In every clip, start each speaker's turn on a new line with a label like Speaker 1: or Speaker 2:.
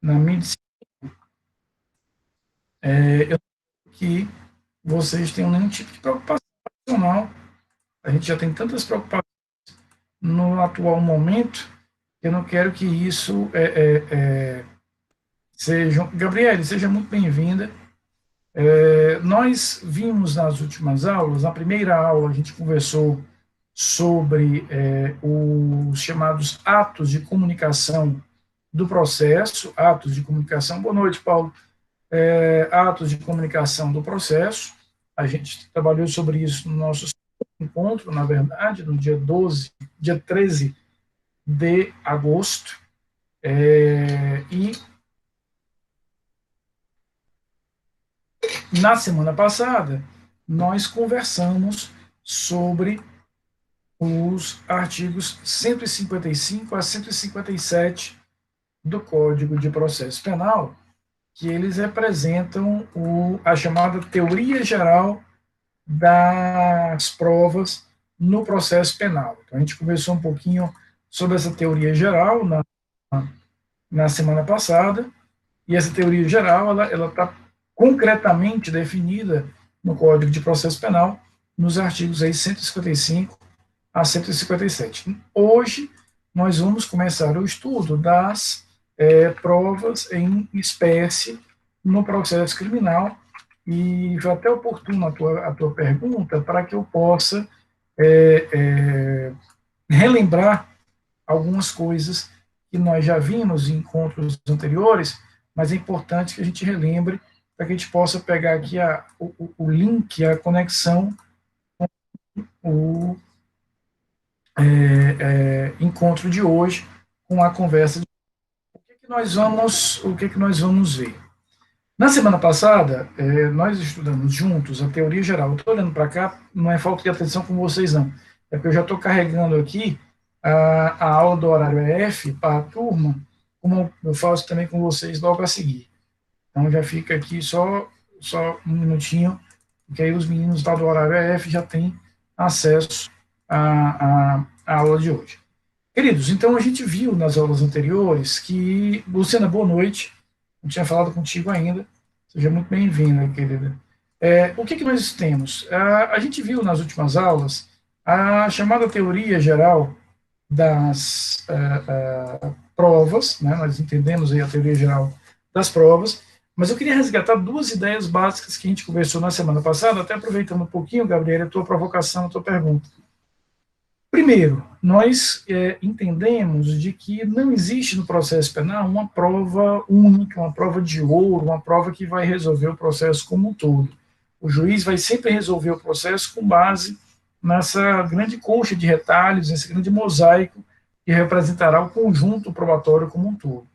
Speaker 1: na medicina, eu não quero que vocês tenham nenhum tipo de preocupação emocional. A gente já tem tantas preocupações no atual momento, eu não quero que isso seja... Gabriele, seja muito bem-vinda. Nós vimos nas últimas aulas, na primeira aula a gente conversou sobre os chamados atos de comunicação do processo, atos de comunicação. Boa noite, Paulo. Atos de comunicação do processo. A gente trabalhou sobre isso no nosso encontro, na verdade, no dia 13 de agosto. E na semana passada, nós conversamos sobre os artigos 155 a 157 do Código de Processo Penal, que eles representam a chamada teoria geral das provas no processo penal. Então, a gente conversou um pouquinho sobre essa teoria geral na semana passada, e essa teoria geral ela está concretamente definida no Código de Processo Penal, nos artigos aí 155 a 157. Hoje, nós vamos começar o estudo das provas em espécie no processo criminal, e foi até oportuno a tua pergunta para que eu possa relembrar algumas coisas que nós já vimos em encontros anteriores, mas é importante que a gente relembre para que a gente possa pegar aqui o link, a conexão com o encontro de hoje, com a conversa de o que nós vamos ver. Na semana passada, nós estudamos juntos a teoria geral. Eu estou olhando para cá, não é falta de atenção com vocês, não. É porque eu já estou carregando aqui a aula do horário F para a turma, como eu faço também com vocês logo a seguir. Então, já fica aqui só um minutinho, porque aí os meninos lá do horário F já têm acesso à aula de hoje. Queridos, então a gente viu nas aulas anteriores que... Luciana, boa noite. Não tinha falado contigo ainda. Seja muito bem-vinda, querida. O que nós temos? A gente viu nas últimas aulas a chamada teoria geral das provas, né? Nós entendemos aí a teoria geral das provas, mas eu queria resgatar duas ideias básicas que a gente conversou na semana passada, até aproveitando um pouquinho, Gabriela, a tua provocação, a tua pergunta. Primeiro, nós entendemos de que não existe no processo penal uma prova única, uma prova de ouro, uma prova que vai resolver o processo como um todo. O juiz vai sempre resolver o processo com base nessa grande colcha de retalhos, nesse grande mosaico que representará o conjunto probatório como um todo.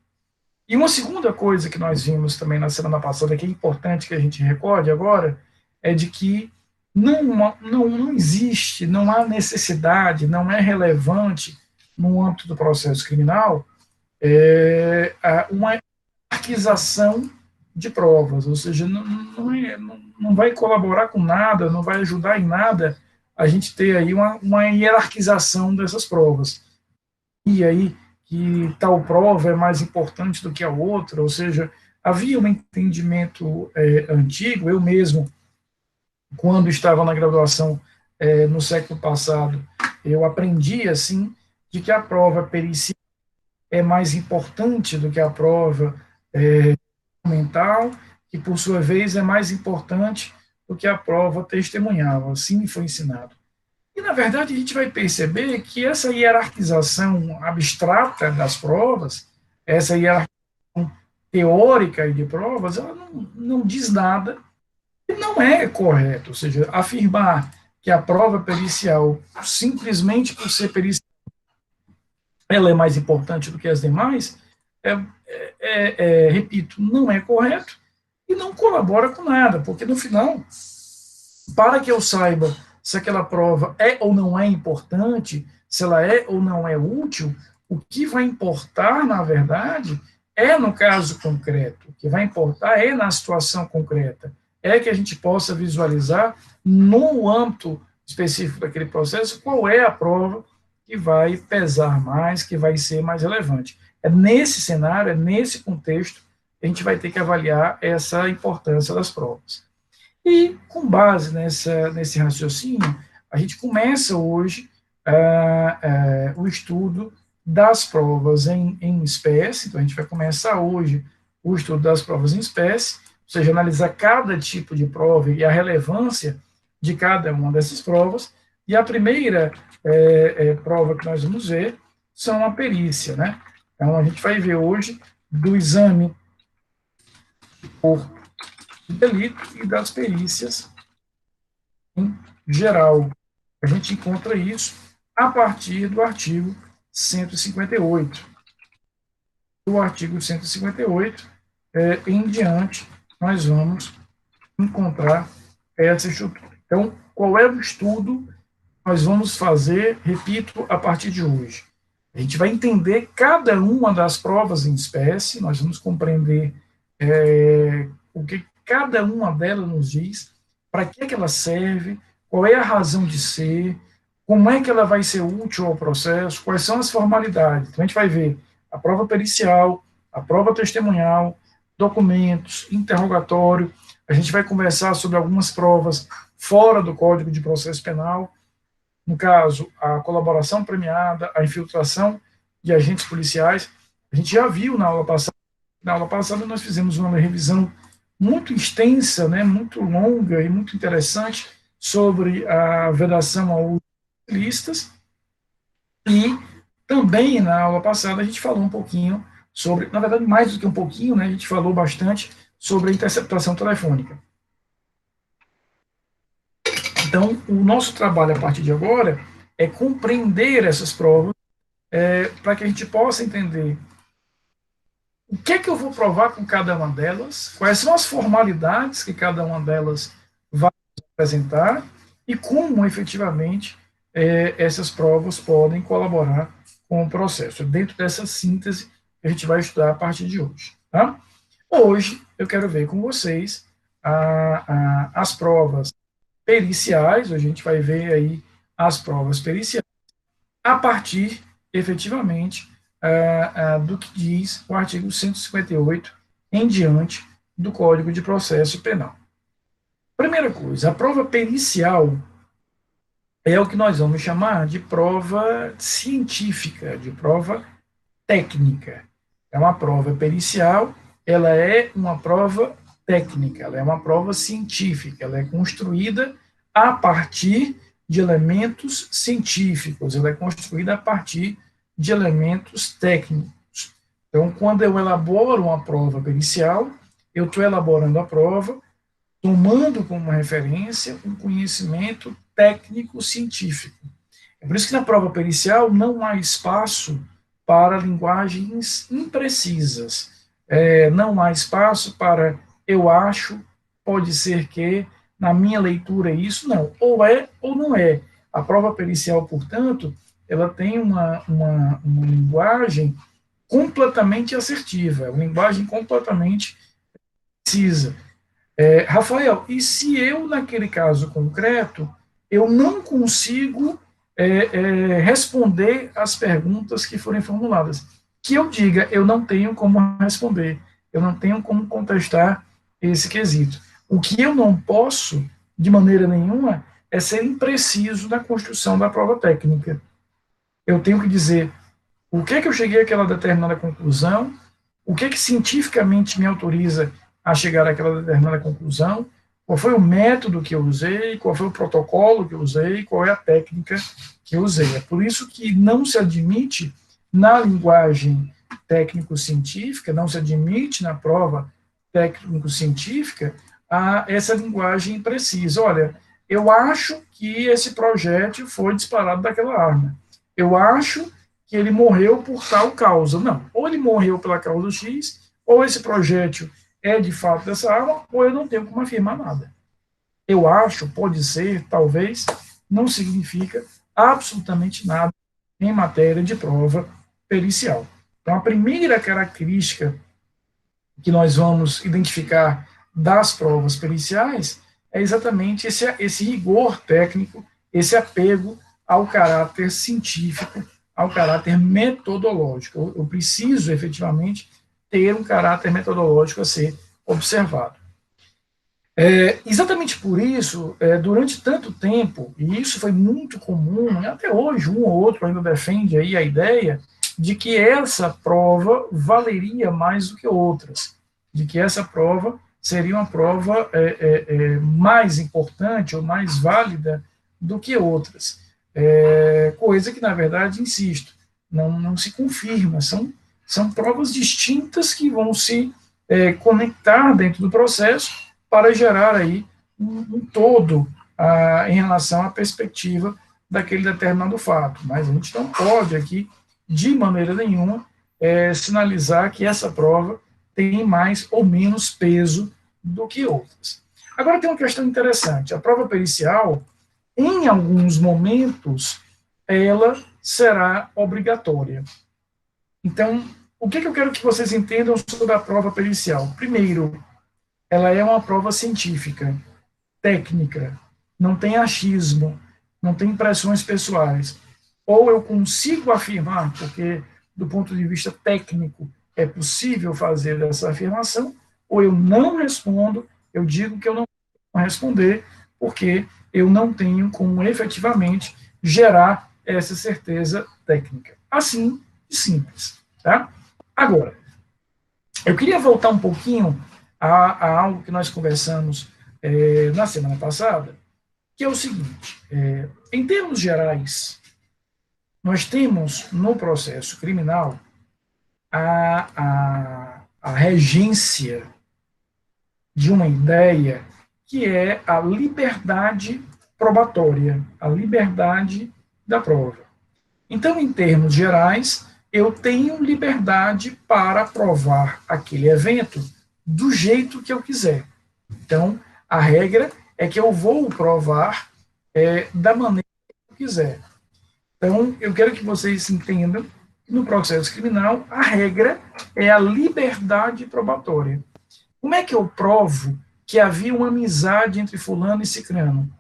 Speaker 1: E uma segunda coisa que nós vimos também na semana passada, que é importante que a gente recorde agora, é de que não existe, não há necessidade, não é relevante no âmbito do processo criminal uma hierarquização de provas, ou seja, não vai colaborar com nada, não vai ajudar em nada a gente ter aí uma hierarquização dessas provas. E aí que tal prova é mais importante do que a outra, ou seja, havia um entendimento antigo, eu mesmo, quando estava na graduação no século passado, eu aprendi assim de que a prova pericial é mais importante do que a prova documental, que por sua vez é mais importante do que a prova testemunhal. Assim me foi ensinado. E na verdade a gente vai perceber que essa hierarquização abstrata das provas, essa hierarquização teórica de provas, ela não diz nada. Não é correto, ou seja, afirmar que a prova pericial, simplesmente por ser pericial, ela é mais importante do que as demais, repito, não é correto e não colabora com nada, porque no final, para que eu saiba se aquela prova é ou não é importante, se ela é ou não é útil, o que vai importar, na verdade, é no caso concreto, o que vai importar é na situação concreta, é que a gente possa visualizar no âmbito específico daquele processo qual é a prova que vai pesar mais, que vai ser mais relevante. é nesse cenário, é nesse contexto, que a gente vai ter que avaliar essa importância das provas. E, com base nesse raciocínio, a gente começa hoje o estudo das provas em espécie. Então, a gente vai começar hoje o estudo das provas em espécie, ou seja, analisar cada tipo de prova e a relevância de cada uma dessas provas. E a primeira prova que nós vamos ver são a perícia, né? Então, a gente vai ver hoje do exame por delito e das perícias em geral. A gente encontra isso a partir do artigo 158. Do artigo 158 em diante, nós vamos encontrar essa estrutura. Então, qual é o estudo que nós vamos fazer, repito, a partir de hoje? A gente vai entender cada uma das provas em espécie, nós vamos compreender o que cada uma delas nos diz, para que ela serve, qual é a razão de ser, como é que ela vai ser útil ao processo, quais são as formalidades. Então, a gente vai ver a prova pericial, a prova testemunhal, documentos, interrogatório. A gente vai conversar sobre algumas provas fora do Código de Processo Penal, no caso, a colaboração premiada, a infiltração de agentes policiais. A gente já viu na aula passada. Na aula passada nós fizemos uma revisão muito extensa, né, muito longa e muito interessante sobre a vedação ao uso de listas. E também na aula passada a gente falou um pouquinho sobre, na verdade mais do que um pouquinho, né, a gente falou bastante sobre a interceptação telefônica. Então, o nosso trabalho a partir de agora é compreender essas provas para que a gente possa entender o que é que eu vou provar com cada uma delas, quais são as formalidades que cada uma delas vai apresentar e como efetivamente essas provas podem colaborar com o processo. Dentro dessa síntese que a gente vai estudar a partir de hoje. Tá? Hoje eu quero ver com vocês as provas periciais, a gente vai ver aí as provas periciais, a partir, efetivamente, do que diz o artigo 158 em diante do Código de Processo Penal. Primeira coisa, a prova pericial é o que nós vamos chamar de prova científica, de prova técnica. É uma prova pericial, ela é uma prova técnica, ela é uma prova científica, ela é construída a partir de elementos científicos, ela é construída a partir de elementos técnicos. Então, quando eu elaboro uma prova pericial, eu estou elaborando a prova tomando como referência um conhecimento técnico-científico. É por isso que na prova pericial não há espaço para linguagens imprecisas, não há espaço para eu acho, pode ser que, na minha leitura isso, não, ou é ou não é. A prova pericial, portanto, ela tem uma linguagem completamente assertiva, uma linguagem completamente precisa. Rafael, e se eu, naquele caso concreto, eu não consigo responder às perguntas que forem formuladas? Que eu diga, eu não tenho como responder, eu não tenho como contestar esse quesito. O que eu não posso, de maneira nenhuma, é ser impreciso na construção da prova técnica. Eu tenho que dizer o que é que eu cheguei àquela determinada conclusão, o que é que cientificamente me autoriza a chegar àquela determinada conclusão, qual foi o método que eu usei, qual foi o protocolo que eu usei, qual é a técnica que eu usei. É por isso que não se admite na linguagem técnico-científica, não se admite na prova técnico-científica essa linguagem precisa. Olha, eu acho que esse projétil foi disparado daquela arma. Eu acho que ele morreu por tal causa. Não, ou ele morreu pela causa X, ou esse projétil é de fato dessa arma, ou eu não tenho como afirmar nada. Eu acho, pode ser, talvez, não significa absolutamente nada em matéria de prova pericial. Então, a primeira característica que nós vamos identificar das provas periciais é exatamente esse rigor técnico, esse apego ao caráter científico, ao caráter metodológico. Eu preciso, efetivamente, ter um caráter metodológico a ser observado. Exatamente por isso, durante tanto tempo, e isso foi muito comum, e até hoje um ou outro ainda defende aí a ideia de que essa prova valeria mais do que outras, de que essa prova seria uma prova mais importante ou mais válida do que outras. Coisa que, na verdade, insisto, não se confirma, são provas distintas que vão se conectar dentro do processo para gerar aí um todo em relação à perspectiva daquele determinado fato. Mas a gente não pode aqui, de maneira nenhuma, sinalizar que essa prova tem mais ou menos peso do que outras. Agora tem uma questão interessante. A prova pericial, em alguns momentos, ela será obrigatória. Então, o que eu quero que vocês entendam sobre a prova pericial? Primeiro, ela é uma prova científica, técnica, não tem achismo, não tem impressões pessoais. Ou eu consigo afirmar, porque do ponto de vista técnico é possível fazer essa afirmação, ou eu não respondo, eu digo que eu não vou responder, porque eu não tenho como efetivamente gerar essa certeza técnica. Assim de simples. Tá? Agora, eu queria voltar um pouquinho a algo que nós conversamos na semana passada, que é o seguinte: em termos gerais, nós temos no processo criminal a regência de uma ideia que é a liberdade probatória, a liberdade da prova. Então, em termos gerais, eu tenho liberdade para provar aquele evento do jeito que eu quiser. Então, a regra é que eu vou provar da maneira que eu quiser. Então, eu quero que vocês entendam que no processo criminal, a regra é a liberdade probatória. Como é que eu provo que havia uma amizade entre fulano e cicrano?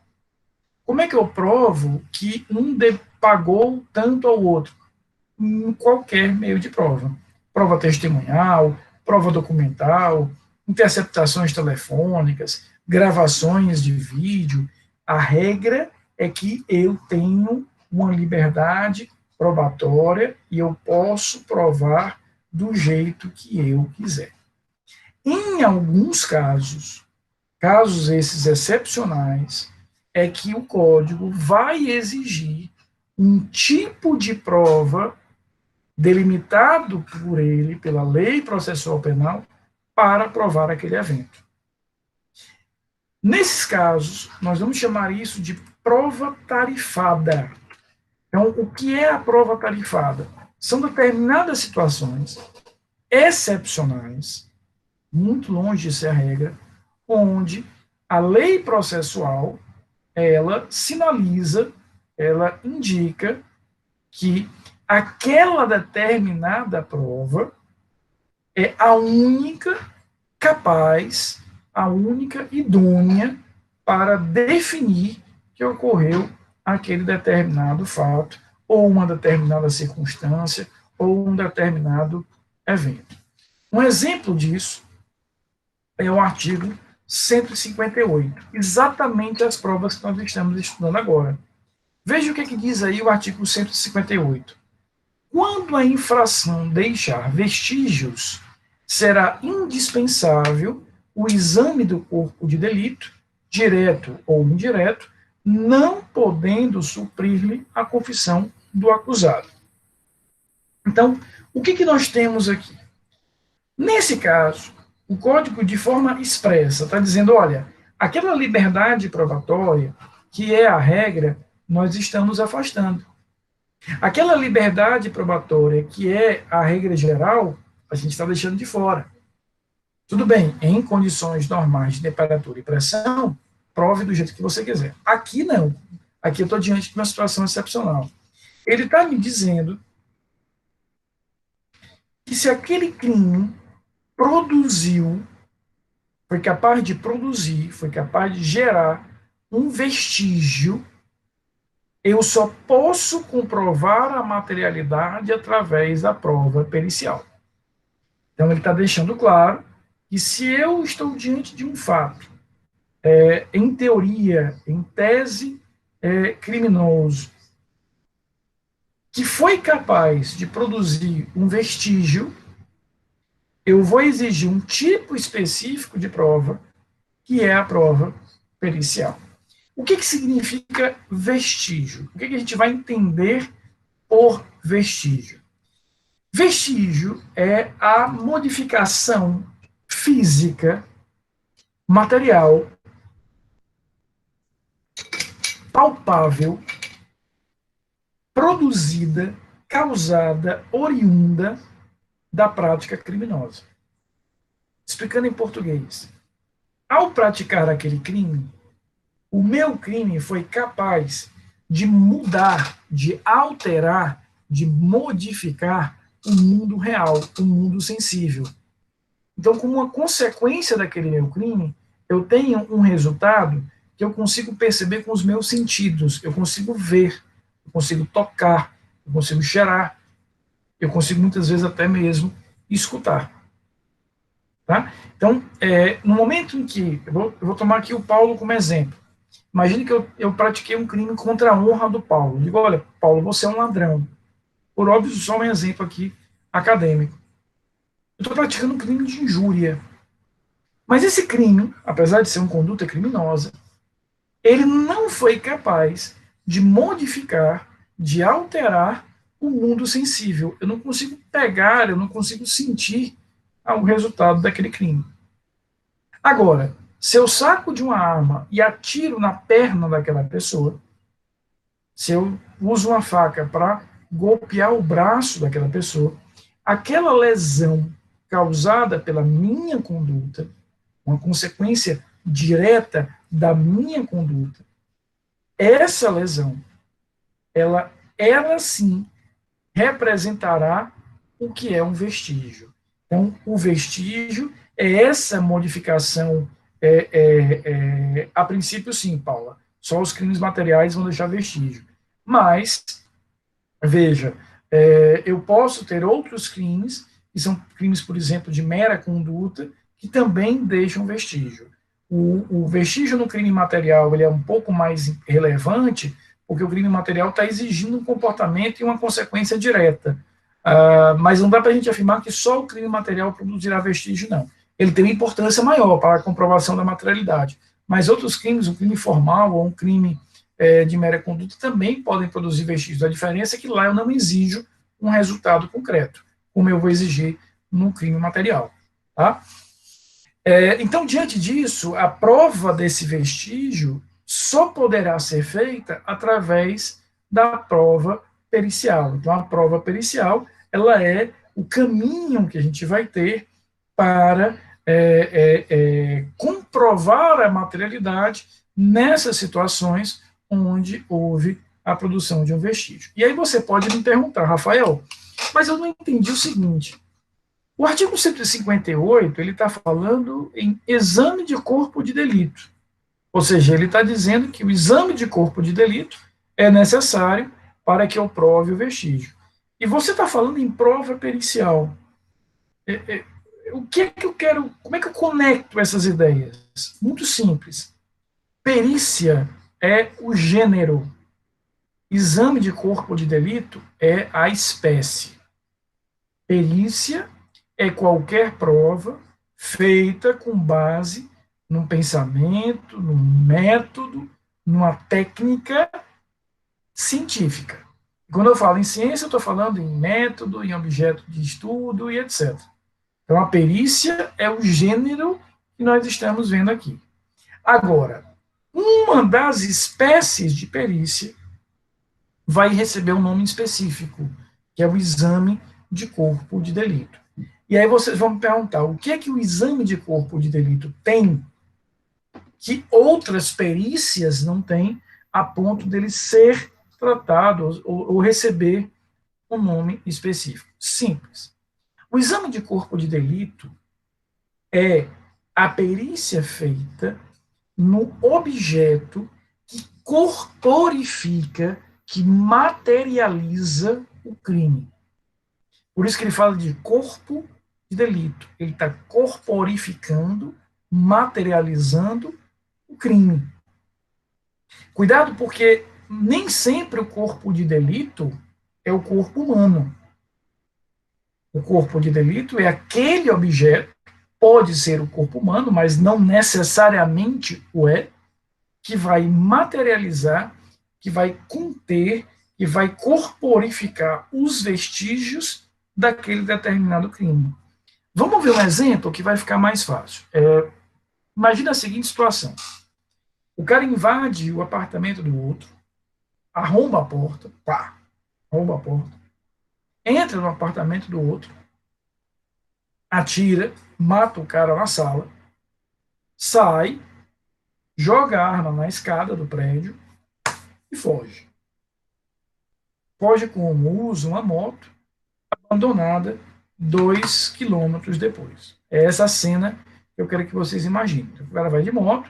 Speaker 1: Como é que eu provo que um pagou tanto ao outro? Em qualquer meio de prova. Prova testemunhal, prova documental, interceptações telefônicas, gravações de vídeo. A regra é que eu tenho uma liberdade probatória e eu posso provar do jeito que eu quiser. Em alguns casos, casos esses excepcionais, é que o código vai exigir um tipo de prova delimitado por ele, pela lei processual penal, para provar aquele evento. Nesses casos, nós vamos chamar isso de prova tarifada. Então, o que é a prova tarifada? São determinadas situações excepcionais, muito longe de ser a regra, onde a lei processual, ela sinaliza, ela indica que aquela determinada prova é a única capaz, a única idônea para definir que ocorreu aquele determinado fato, ou uma determinada circunstância, ou um determinado evento. Um exemplo disso é o artigo 158, exatamente as provas que nós estamos estudando agora. Veja o que diz aí o artigo 158. Quando a infração deixar vestígios, será indispensável o exame do corpo de delito, direto ou indireto, não podendo suprir-lhe a confissão do acusado. Então, o que nós temos aqui? Nesse caso, o código, de forma expressa, está dizendo, olha, aquela liberdade probatória, que é a regra, nós estamos afastando. Aquela liberdade probatória, que é a regra geral, a gente está deixando de fora. Tudo bem, em condições normais de temperatura e pressão, prove do jeito que você quiser. Aqui não. Aqui eu estou diante de uma situação excepcional. Ele está me dizendo que se aquele crime produziu, foi capaz de produzir, foi capaz de gerar um vestígio, eu só posso comprovar a materialidade através da prova pericial. Então, ele está deixando claro que se eu estou diante de um fato, em teoria, em tese, criminoso, que foi capaz de produzir um vestígio, eu vou exigir um tipo específico de prova, que é a prova pericial. O que significa vestígio? O que a gente vai entender por vestígio? Vestígio é a modificação física, material, palpável, produzida, causada, oriunda da prática criminosa. Explicando em português, ao praticar aquele crime, o meu crime foi capaz de mudar, de alterar, de modificar o mundo real, o mundo sensível. Então, como uma consequência daquele meu crime, eu tenho um resultado que eu consigo perceber com os meus sentidos. Eu consigo ver, eu consigo tocar, eu consigo cheirar, eu consigo muitas vezes até mesmo escutar. Tá? Então, no momento em que, eu vou tomar aqui o Paulo como exemplo. Imagine que eu pratiquei um crime contra a honra do Paulo. Eu digo, olha, Paulo, você é um ladrão. Por óbvio, só um exemplo aqui acadêmico. Eu estou praticando um crime de injúria. Mas esse crime, apesar de ser uma conduta criminosa, ele não foi capaz de modificar, de alterar o mundo sensível. Eu não consigo pegar, eu não consigo sentir o resultado daquele crime. Agora, se eu saco de uma arma e atiro na perna daquela pessoa, se eu uso uma faca para golpear o braço daquela pessoa, aquela lesão causada pela minha conduta, uma consequência direta da minha conduta, essa lesão, ela sim representará o que é um vestígio. Então, o vestígio é essa modificação, a princípio sim, Paula, só os crimes materiais vão deixar vestígio. Mas, veja, eu posso ter outros crimes, que são crimes, por exemplo, de mera conduta, que também deixam vestígio. O vestígio no crime material ele é um pouco mais relevante, porque o crime material está exigindo um comportamento e uma consequência direta. Mas não dá para a gente afirmar que só o crime material produzirá vestígio, não. Ele tem uma importância maior para a comprovação da materialidade. Mas outros crimes, um crime formal ou um crime de mera conduta, também podem produzir vestígios. A diferença é que lá eu não exijo um resultado concreto, como eu vou exigir no crime material. Tá? Então, diante disso, a prova desse vestígio só poderá ser feita através da prova pericial. Então, a prova pericial ela é o caminho que a gente vai ter para comprovar a materialidade nessas situações onde houve a produção de um vestígio. E aí você pode me perguntar, Rafael, mas eu não entendi o seguinte. O artigo 158, ele está falando em exame de corpo de delito. Ou seja, ele está dizendo que o exame de corpo de delito é necessário para que eu prove o vestígio. E você está falando em prova pericial. O que é que eu quero, como é que eu conecto essas ideias? Muito simples. Perícia é o gênero. Exame de corpo de delito é a espécie. Perícia é qualquer prova feita com base num pensamento, num método, numa técnica científica. Quando eu falo em ciência, eu estou falando em método, em objeto de estudo e etc. Então, a perícia é o gênero que nós estamos vendo aqui. Agora, uma das espécies de perícia vai receber um nome específico, que é o exame de corpo de delito. E aí vocês vão me perguntar, o que é que o exame de corpo de delito tem que outras perícias não têm, a ponto dele ser tratado ou receber um nome específico? Simples. O exame de corpo de delito é a perícia feita no objeto que corporifica, que materializa o crime. Por isso que ele fala de corpo de delito. Ele está corporificando, materializando o crime. Cuidado, porque nem sempre o corpo de delito é o corpo humano. O corpo de delito é aquele objeto, pode ser o corpo humano, mas não necessariamente o é, que vai materializar, que vai conter, que vai corporificar os vestígios daquele determinado crime. Vamos ver um exemplo que vai ficar mais fácil. Imagina a seguinte situação. O cara invade o apartamento do outro, arromba a porta, pá, arromba a porta, entra no apartamento do outro, atira, mata o cara na sala, sai, joga a arma na escada do prédio e foge. Foge como? Usa uma moto abandonada 2 quilômetros depois. É essa cena que eu quero que vocês imaginem. O cara vai de moto,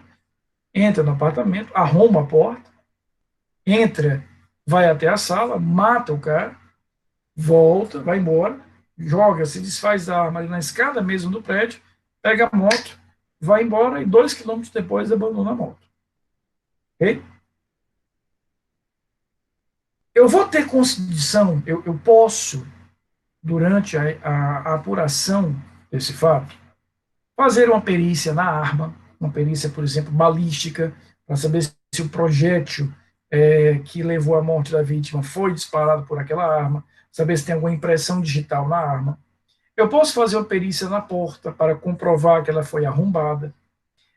Speaker 1: entra no apartamento, arromba a porta, entra, vai até a sala, mata o cara, volta, vai embora, joga, se desfaz da arma ali na escada mesmo do prédio, pega a moto, vai embora e 2 quilômetros depois abandona a moto. Ok? Eu vou ter condição, eu posso, durante a apuração desse fato, fazer uma perícia na arma, uma perícia, por exemplo, balística, para saber se o projétil que levou à morte da vítima foi disparado por aquela arma, saber se tem alguma impressão digital na arma. Eu posso fazer uma perícia na porta para comprovar que ela foi arrombada.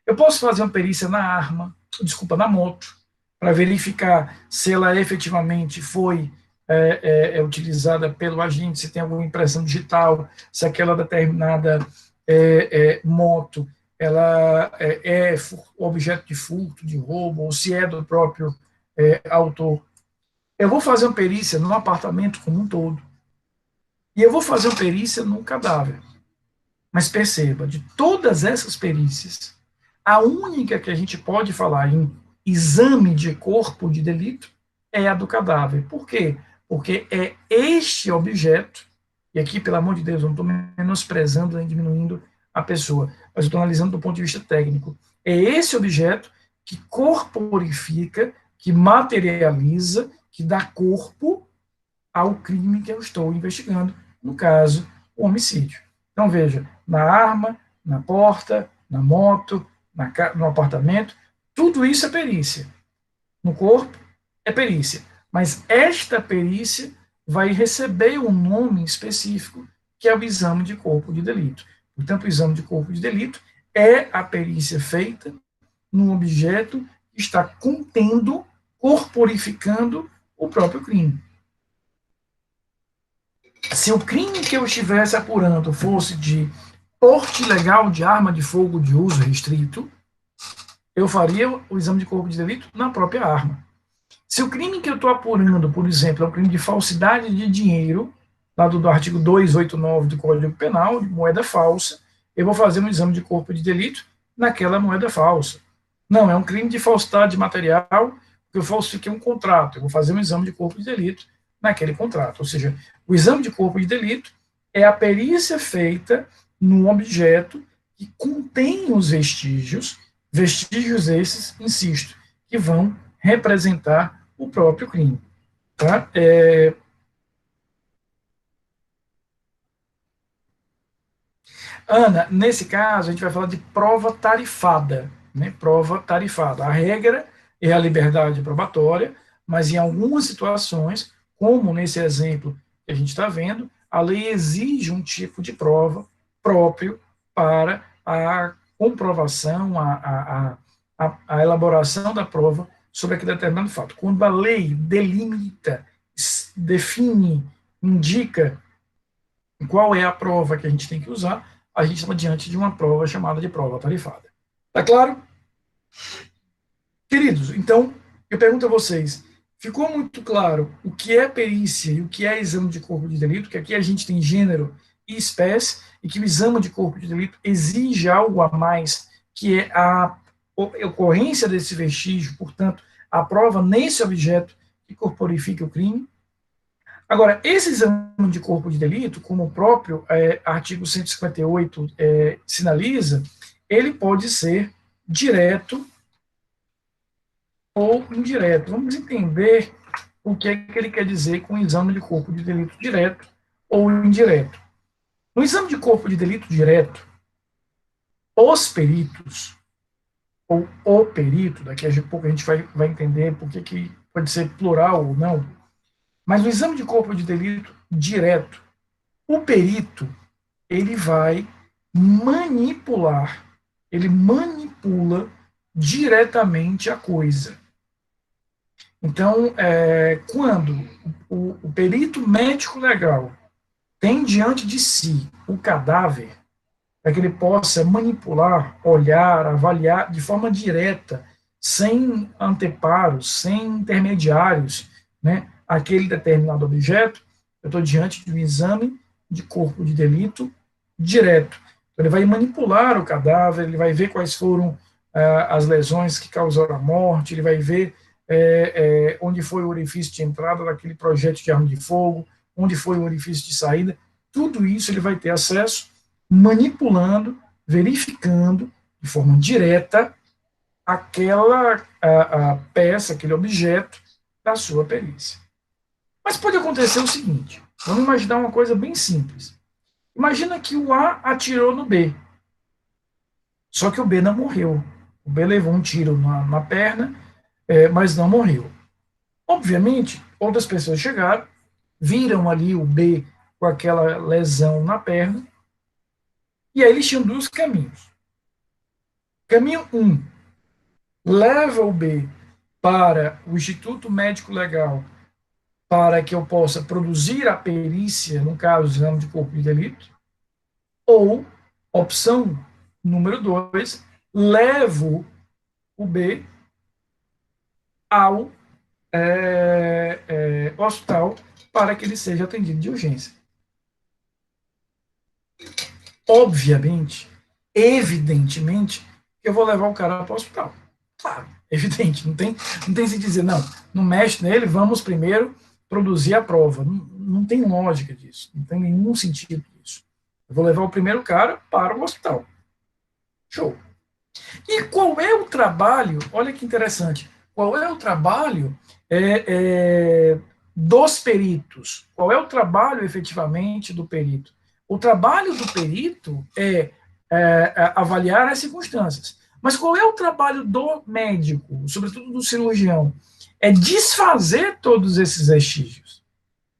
Speaker 1: Eu posso fazer uma perícia na arma, desculpa, na moto, para verificar se ela efetivamente foi utilizada pelo agente, se tem alguma impressão digital, se aquela determinada moto ela é objeto de furto, de roubo, ou se é do próprio autor. Eu vou fazer uma perícia no apartamento como um todo. E eu vou fazer uma perícia no cadáver. Mas perceba, de todas essas perícias, a única que a gente pode falar em exame de corpo de delito é a do cadáver. Por quê? Porque é este objeto, e aqui, pelo amor de Deus, eu não estou menosprezando nem diminuindo a pessoa, mas eu estou analisando do ponto de vista técnico, é esse objeto que corporifica, que materializa, que dá corpo ao crime que eu estou investigando, no caso, o homicídio. Então, veja, na arma, na porta, na moto, no apartamento, tudo isso é perícia. No corpo, é perícia. Mas esta perícia vai receber um nome específico, que é o exame de corpo de delito. Portanto, o exame de corpo de delito é a perícia feita num objeto que está contendo, corporificando o próprio crime. Se o crime que eu estivesse apurando fosse de porte ilegal de arma de fogo de uso restrito, eu faria o exame de corpo de delito na própria arma. Se o crime que eu estou apurando, por exemplo, é um crime de falsidade de dinheiro, lá do artigo 289 do Código Penal, de moeda falsa, eu vou fazer um exame de corpo de delito naquela moeda falsa. Não, é um crime de falsidade de material, porque eu falsifiquei um contrato, eu vou fazer um exame de corpo de delito naquele contrato. Ou seja, o exame de corpo de delito é a perícia feita num objeto que contém os vestígios esses, insisto, que vão representar o próprio crime. Tá? Ana, nesse caso, a gente vai falar de prova tarifada. Né? Prova tarifada. A regra é a liberdade probatória, mas em algumas situações, como nesse exemplo que a gente está vendo, a lei exige um tipo de prova próprio para a comprovação, a elaboração da prova sobre aquele determinado fato. Quando a lei delimita, define, indica qual é a prova que a gente tem que usar, a gente está diante de uma prova chamada de prova tarifada. Tá claro? Queridos, então, eu pergunto a vocês, ficou muito claro o que é perícia e o que é exame de corpo de delito, que aqui a gente tem gênero e espécie, e que o exame de corpo de delito exige algo a mais, que é a ocorrência desse vestígio, portanto, a prova nesse objeto que corporifique o crime. Agora, esse exame de corpo de delito, como o próprio artigo 158 sinaliza, ele pode ser direto ou indireto. Vamos entender o que é que ele quer dizer com exame de corpo de delito direto ou indireto. No exame de corpo de delito direto, os peritos, ou o perito, daqui a pouco a gente vai entender por que pode ser plural ou não, mas no exame de corpo de delito direto, o perito, ele vai manipular, ele manipula diretamente a coisa. Então, quando o perito médico legal tem diante de si o cadáver, para que ele possa manipular, olhar, avaliar de forma direta, sem anteparos, sem intermediários, né, aquele determinado objeto, eu estou diante de um exame de corpo de delito direto. Então, ele vai manipular o cadáver, ele vai ver quais foram as lesões que causaram a morte, ele vai ver onde foi o orifício de entrada daquele projétil de arma de fogo, onde foi o orifício de saída, tudo isso ele vai ter acesso, manipulando, verificando de forma direta aquela a peça, aquele objeto da sua perícia. Mas pode acontecer o seguinte, vamos imaginar uma coisa bem simples. Imagina que o A atirou no B, só que o B não morreu. O B levou um tiro na perna, mas não morreu. Obviamente, outras pessoas chegaram, viram ali o B com aquela lesão na perna, e aí eles tinham dois caminhos. Caminho 1, leva o B para o Instituto Médico Legal para que eu possa produzir a perícia, no caso, do exame de corpo de delito. Ou, opção número 2, levo o B ao hospital para que ele seja atendido de urgência. Obviamente, evidentemente, eu vou levar o cara para o hospital. Claro, evidente, não tem se dizer, não mexe nele, vamos primeiro produzir a prova. Não tem lógica disso, não tem nenhum sentido disso. Eu vou levar o primeiro cara para o hospital. Show. E qual é o trabalho, olha que interessante, qual é o trabalho dos peritos? Qual é o trabalho efetivamente do perito? O trabalho do perito é avaliar as circunstâncias. Mas qual é o trabalho do médico, sobretudo do cirurgião? É desfazer todos esses vestígios.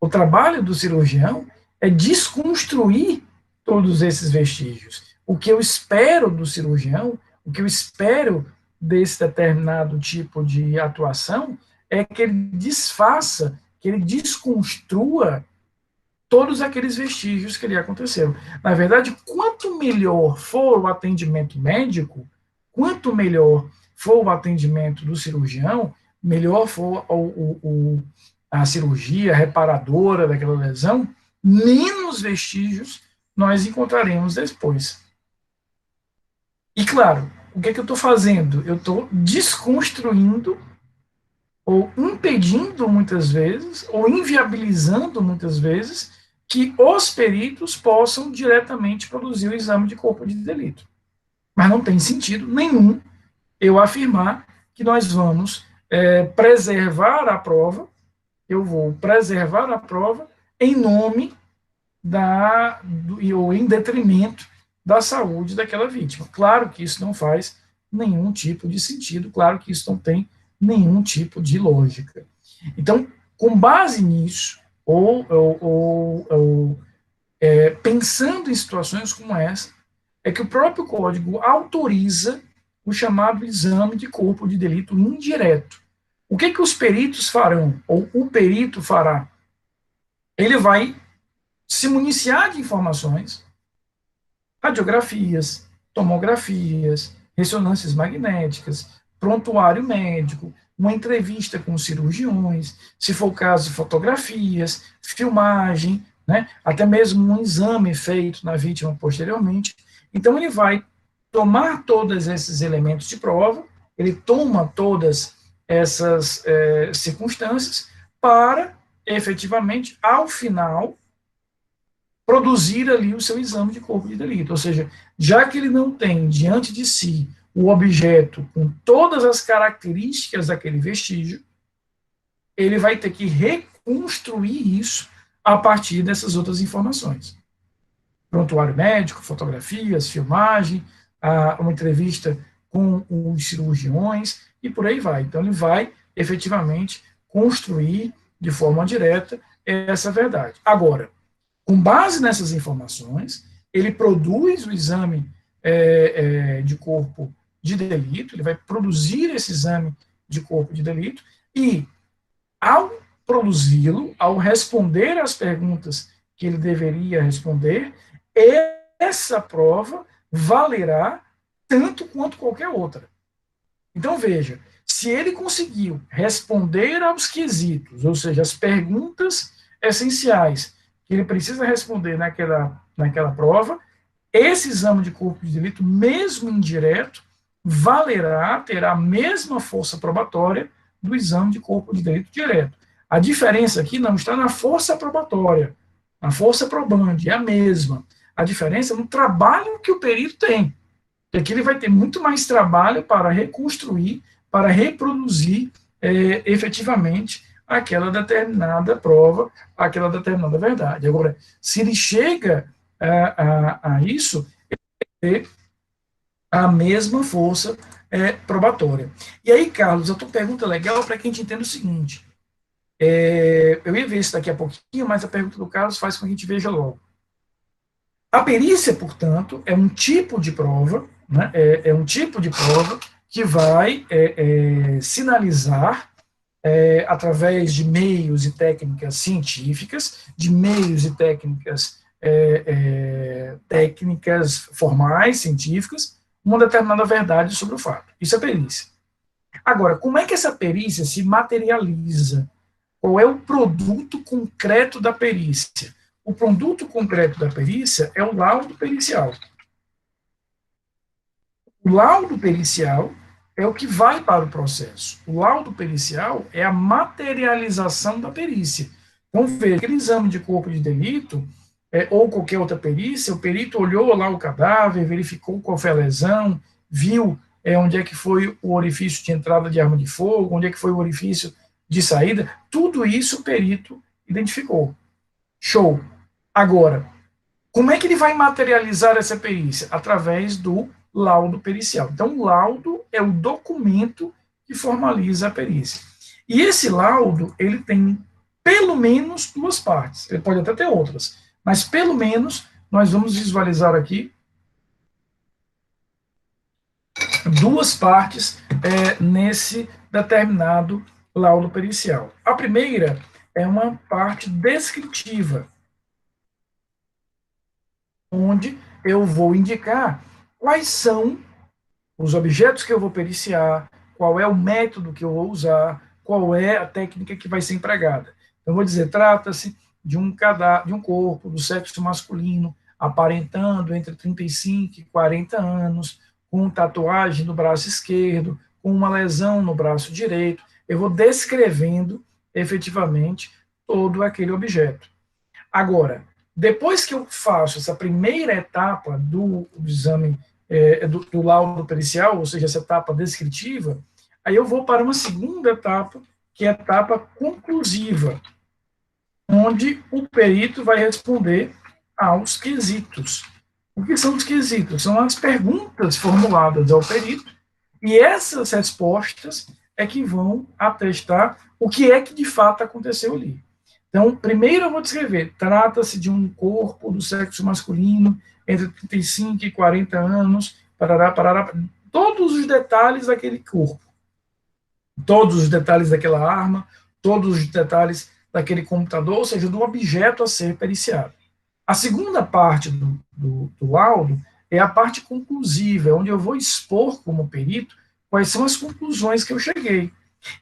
Speaker 1: O trabalho do cirurgião é desconstruir todos esses vestígios. O que eu espero do cirurgião, o que eu espero desse determinado tipo de atuação, é que ele desfaça, que ele desconstrua todos aqueles vestígios que lhe aconteceram. Na verdade, quanto melhor for o atendimento médico, quanto melhor for o atendimento do cirurgião, melhor for a cirurgia reparadora daquela lesão, menos vestígios nós encontraremos depois. E, claro, o que é que eu estou fazendo? Eu estou desconstruindo ou impedindo muitas vezes, ou inviabilizando muitas vezes, que os peritos possam diretamente produzir o exame de corpo de delito. Mas não tem sentido nenhum eu afirmar que nós vamos preservar a prova, eu vou preservar a prova em nome ou em detrimento da saúde daquela vítima. Claro que isso não faz nenhum tipo de sentido, claro que isso não tem nenhum tipo de lógica. Então, com base nisso, pensando em situações como essa, é que o próprio Código autoriza o chamado exame de corpo de delito indireto. O que os peritos farão, ou o perito fará? Ele vai se municiar de informações, radiografias, tomografias, ressonâncias magnéticas, prontuário médico, uma entrevista com os cirurgiões, se for o caso, fotografias, filmagem, né, até mesmo um exame feito na vítima posteriormente. Então, ele vai tomar todos esses elementos de prova, ele toma todas essas circunstâncias para, efetivamente, ao final, produzir ali o seu exame de corpo de delito. Ou seja, já que ele não tem diante de si o objeto com todas as características daquele vestígio, ele vai ter que reconstruir isso a partir dessas outras informações. Prontuário médico, fotografias, filmagem, uma entrevista com os cirurgiões e por aí vai. Então, ele vai efetivamente construir de forma direta essa verdade. Agora, com base nessas informações, ele produz o exame de corpo de delito, ele vai produzir esse exame de corpo de delito e, ao produzi-lo, ao responder às perguntas que ele deveria responder, essa prova valerá tanto quanto qualquer outra. Então, veja, se ele conseguiu responder aos quesitos, ou seja, as perguntas essenciais que ele precisa responder naquela prova, esse exame de corpo de delito, mesmo indireto, terá a mesma força probatória do exame de corpo de delito direto. A diferença aqui não está na força probatória, na força probante, é a mesma. A diferença é no trabalho que o perito tem. Porque aqui ele vai ter muito mais trabalho para reconstruir, para reproduzir efetivamente aquela determinada prova, aquela determinada verdade. Agora, se ele chega a isso, ele tem a mesma força probatória. E aí, Carlos, a tua pergunta é legal para que a gente entenda o seguinte. Eu ia ver isso daqui a pouquinho, mas a pergunta do Carlos faz com que a gente veja logo. A perícia, portanto, é um tipo de prova, né, é um tipo de prova que vai sinalizar, através de meios e técnicas científicas, de meios e técnicas formais, científicas, uma determinada verdade sobre o fato. Isso é perícia. Agora, como é que essa perícia se materializa? Qual é o produto concreto da perícia? O produto concreto da perícia é o laudo pericial. O laudo pericial é o que vai para o processo. O laudo pericial é a materialização da perícia. Então, veja, aquele exame de corpo de delito, ou qualquer outra perícia, o perito olhou lá o cadáver, verificou qual foi a lesão, viu onde é que foi o orifício de entrada de arma de fogo, onde é que foi o orifício de saída, tudo isso o perito identificou. Show. Agora, como é que ele vai materializar essa perícia? Através do laudo pericial. Então, o laudo é o documento que formaliza a perícia. E esse laudo, ele tem pelo menos duas partes. Ele pode até ter outras, mas pelo menos nós vamos visualizar aqui duas partes nesse determinado laudo pericial. A primeira é uma parte descritiva, onde eu vou indicar quais são os objetos que eu vou periciar, qual é o método que eu vou usar, qual é a técnica que vai ser empregada. Eu vou dizer, trata-se de um corpo do sexo masculino, aparentando entre 35 e 40 anos, com tatuagem no braço esquerdo, com uma lesão no braço direito. Eu vou descrevendo efetivamente todo aquele objeto. Agora, depois que eu faço essa primeira etapa do exame, do laudo pericial, ou seja, essa etapa descritiva, aí eu vou para uma segunda etapa, que é a etapa conclusiva, onde o perito vai responder aos quesitos. O que são os quesitos? São as perguntas formuladas ao perito, e essas respostas é que vão atestar o que é que de fato aconteceu ali. Então, primeiro eu vou descrever, trata-se de um corpo do sexo masculino entre 35 e 40 anos, parará, todos os detalhes daquele corpo, todos os detalhes daquela arma, todos os detalhes daquele computador, ou seja, do objeto a ser periciado. A segunda parte do laudo é a parte conclusiva, onde eu vou expor como perito quais são as conclusões que eu cheguei.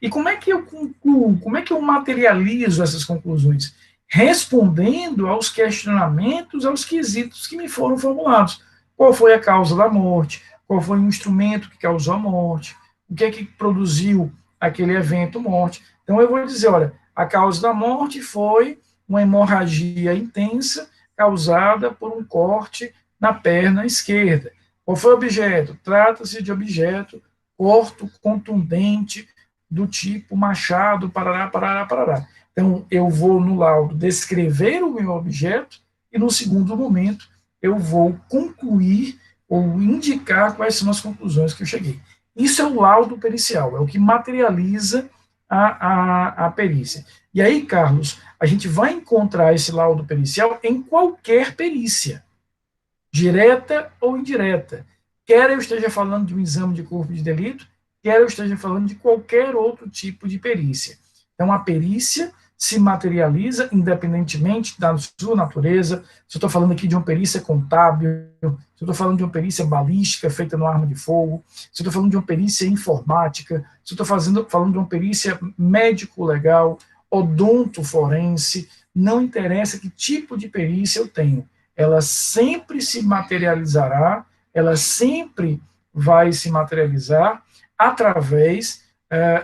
Speaker 1: E como é que eu concluo, como é que eu materializo essas conclusões? Respondendo aos questionamentos, aos quesitos que me foram formulados. Qual foi a causa da morte? Qual foi o instrumento que causou a morte? O que é que produziu aquele evento morte? Então eu vou dizer, olha, A causa da morte foi uma hemorragia intensa causada por um corte na perna esquerda. Qual foi o objeto? Trata-se de objeto corto, contundente, do tipo machado, parará, parará, parará. Então, eu vou no laudo descrever o meu objeto e, no segundo momento, eu vou concluir ou indicar quais são as conclusões que eu cheguei. Isso é o laudo pericial, é o que materializa a perícia. E aí, Carlos, a gente vai encontrar esse laudo pericial em qualquer perícia, direta ou indireta. Quer eu esteja falando de um exame de corpo de delito, quer eu esteja falando de qualquer outro tipo de perícia. Então, a perícia se materializa independentemente da sua natureza. Se eu estou falando aqui de uma perícia contábil, se eu estou falando de uma perícia balística feita no arma de fogo, se eu estou falando de uma perícia informática, se eu estou falando de uma perícia médico-legal, odonto-forense, não interessa que tipo de perícia eu tenho. Ela sempre se materializará, ela sempre vai se materializar através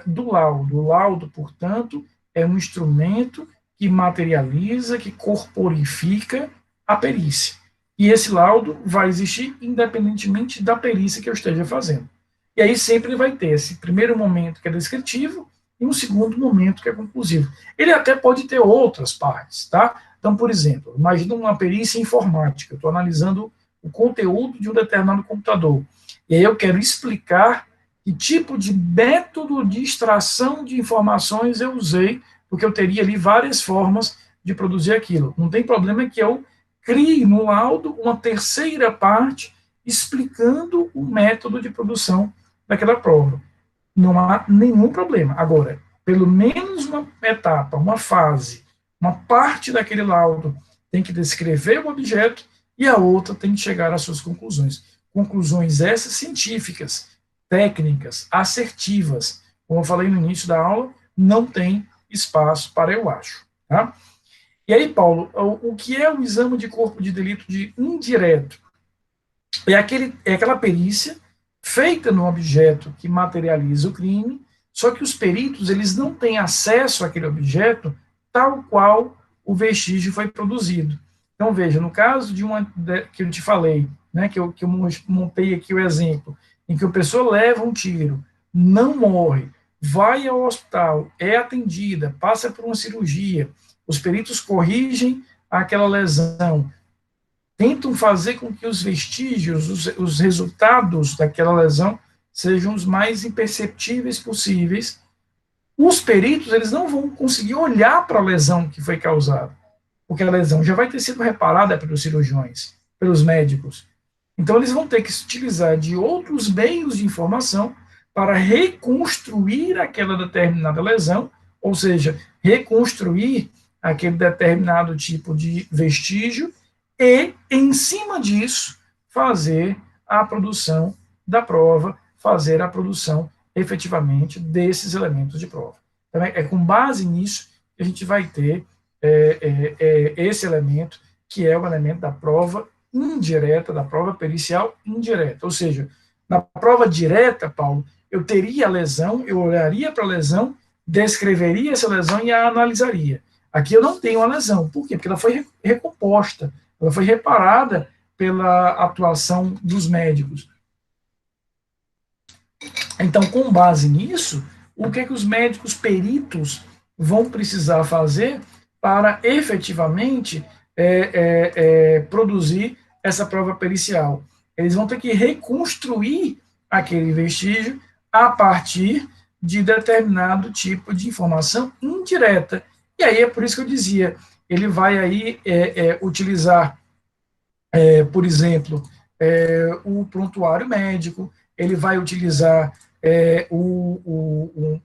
Speaker 1: do laudo. O laudo, portanto, é um instrumento que materializa, que corporifica a perícia. E esse laudo vai existir independentemente da perícia que eu esteja fazendo. E aí sempre vai ter esse primeiro momento que é descritivo e um segundo momento que é conclusivo. Ele até pode ter outras partes, tá? Então, por exemplo, imagina uma perícia informática, eu estou analisando o conteúdo de um determinado computador, e aí eu quero explicar que tipo de método de extração de informações eu usei, porque eu teria ali várias formas de produzir aquilo. Não tem problema que eu crie no laudo uma terceira parte explicando o método de produção daquela prova. Não há nenhum problema. Agora, pelo menos uma etapa, uma fase, uma parte daquele laudo tem que descrever o objeto e a outra tem que chegar às suas conclusões. Conclusões essas científicas, técnicas, assertivas. Como eu falei no início da aula, não tem espaço para eu acho. Tá? E aí, Paulo, o que é o exame de corpo de delito de indireto? É aquela perícia feita no objeto que materializa o crime, só que os peritos eles não têm acesso àquele objeto tal qual o vestígio foi produzido. Então, veja, no caso que eu te falei, né, que eu montei aqui o exemplo, em que a pessoa leva um tiro, não morre, vai ao hospital, é atendida, passa por uma cirurgia, os peritos corrigem aquela lesão, tentam fazer com que os vestígios, os resultados daquela lesão sejam os mais imperceptíveis possíveis. Os peritos eles não vão conseguir olhar para a lesão que foi causada, porque a lesão já vai ter sido reparada pelos cirurgiões, pelos médicos. Então, eles vão ter que se utilizar de outros meios de informação para reconstruir aquela determinada lesão, ou seja, reconstruir aquele determinado tipo de vestígio e, em cima disso, fazer a produção da prova, fazer a produção, efetivamente, desses elementos de prova. Então, é com base nisso que a gente vai ter esse elemento, que é o elemento da prova indireta, da prova pericial indireta. Ou seja, na prova direta, Paulo, eu teria a lesão, eu olharia para a lesão, descreveria essa lesão e a analisaria. Aqui eu não tenho a lesão. Por quê? Porque ela foi recomposta, ela foi reparada pela atuação dos médicos. Então, com base nisso, o que os médicos peritos vão precisar fazer para efetivamente produzir essa prova pericial? Eles vão ter que reconstruir aquele vestígio a partir de determinado tipo de informação indireta. E aí é por isso que eu dizia, ele vai aí utilizar, por exemplo, o prontuário médico, ele vai utilizar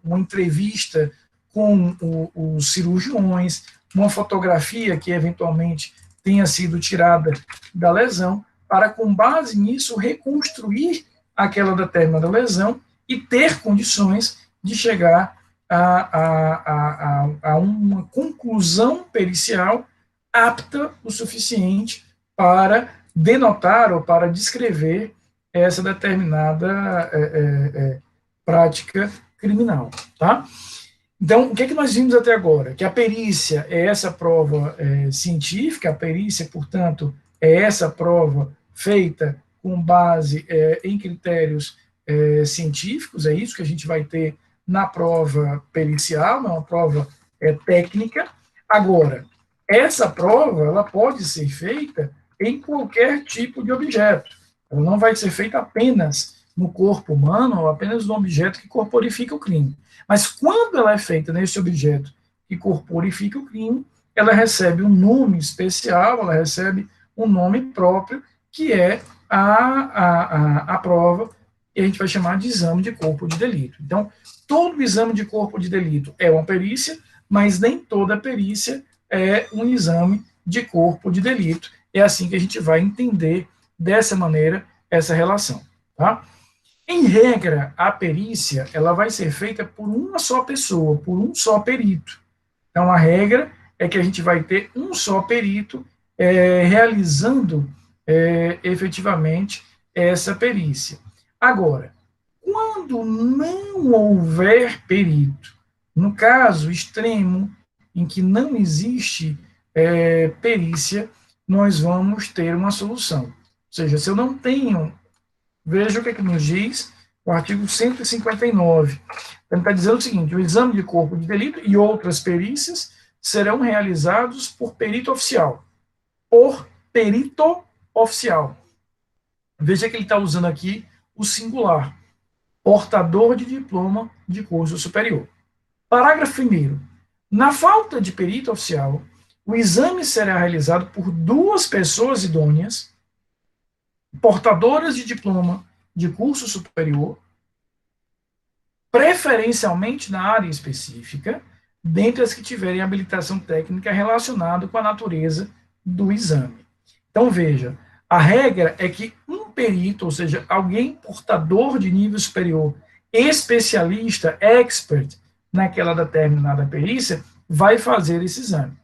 Speaker 1: uma entrevista com os cirurgiões, uma fotografia que eventualmente tenha sido tirada da lesão, para, com base nisso, reconstruir aquela determinada lesão e ter condições de chegar a uma conclusão pericial apta o suficiente para denotar ou para descrever essa determinada prática criminal, tá? Então, o que é que nós vimos até agora? Que a perícia é essa prova científica, a perícia, portanto, é essa prova feita com base em critérios científicos, é isso que a gente vai ter na prova pericial, não é uma prova técnica. Agora, essa prova ela pode ser feita em qualquer tipo de objeto. Ela não vai ser feita apenas no corpo humano ou apenas no objeto que corporifica o crime. Mas quando ela é feita nesse objeto que corporifica o crime, ela recebe um nome especial, ela recebe um nome próprio, que é a prova que a gente vai chamar de exame de corpo de delito. Então, todo exame de corpo de delito é uma perícia, mas nem toda perícia é um exame de corpo de delito. É assim que a gente vai entender dessa maneira essa relação, tá? Em regra, a perícia ela vai ser feita por uma só pessoa, por um só perito. Então, a regra é que a gente vai ter um só perito realizando efetivamente essa perícia. Agora, quando não houver perito, no caso extremo em que não existe perícia, nós vamos ter uma solução. Ou seja, se eu não tenho. Veja o que, é que nos diz o artigo 159. Ele está dizendo o seguinte: o exame de corpo de delito e outras perícias serão realizados por perito oficial. Por perito oficial. Veja que ele está usando aqui o singular. Portador de diploma de curso superior. Parágrafo 1º. Na falta de perito oficial, o exame será realizado por duas pessoas idôneas, portadoras de diploma de curso superior, preferencialmente na área específica, dentre as que tiverem habilitação técnica relacionada com a natureza do exame. Então, veja, a regra é que um perito, ou seja, alguém portador de nível superior, especialista, expert naquela determinada perícia, vai fazer esse exame.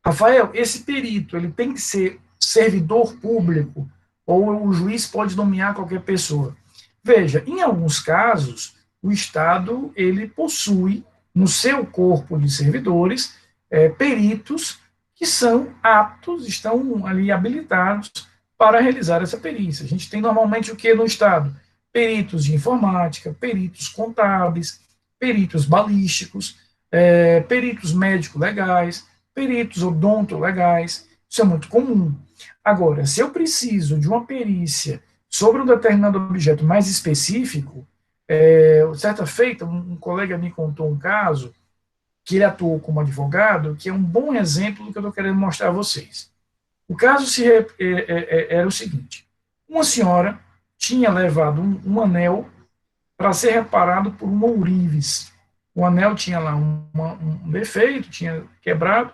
Speaker 1: Rafael, esse perito, ele tem que ser servidor público ou o juiz pode nomear qualquer pessoa? Veja, em alguns casos, o Estado ele possui no seu corpo de servidores peritos que são aptos, estão ali habilitados para realizar essa perícia. A gente tem normalmente o que no Estado? Peritos de informática, peritos contábeis, peritos balísticos, peritos médico-legais, peritos odonto-legais. Isso é muito comum. Agora, se eu preciso de uma perícia sobre um determinado objeto mais específico, certa feita, um colega me contou um caso que ele atuou como advogado, que é um bom exemplo do que eu estou querendo mostrar a vocês. O caso era o seguinte: uma senhora tinha levado um anel para ser reparado por um ourives. O anel tinha lá um defeito, tinha quebrado,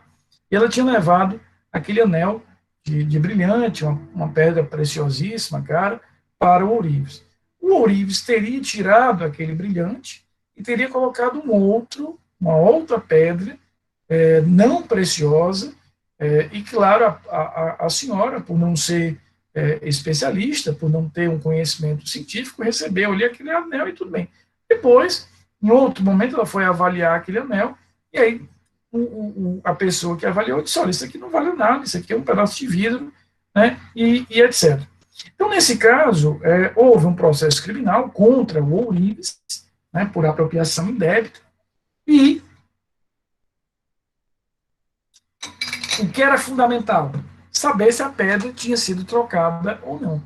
Speaker 1: e ela tinha levado aquele anel de brilhante, uma pedra preciosíssima, cara, para o ourives. O ourives teria tirado aquele brilhante e teria colocado uma outra pedra, não preciosa, e claro, a senhora, por não ser especialista, por não ter um conhecimento científico, recebeu ali aquele anel e tudo bem. Depois, em outro momento, ela foi avaliar aquele anel, e aí a pessoa que avaliou disse: olha, isso aqui não vale nada, isso aqui é um pedaço de vidro, né, e etc. Então, nesse caso, houve um processo criminal contra o ourives, né, por apropriação indébita, e o que era fundamental? Saber se a pedra tinha sido trocada ou não.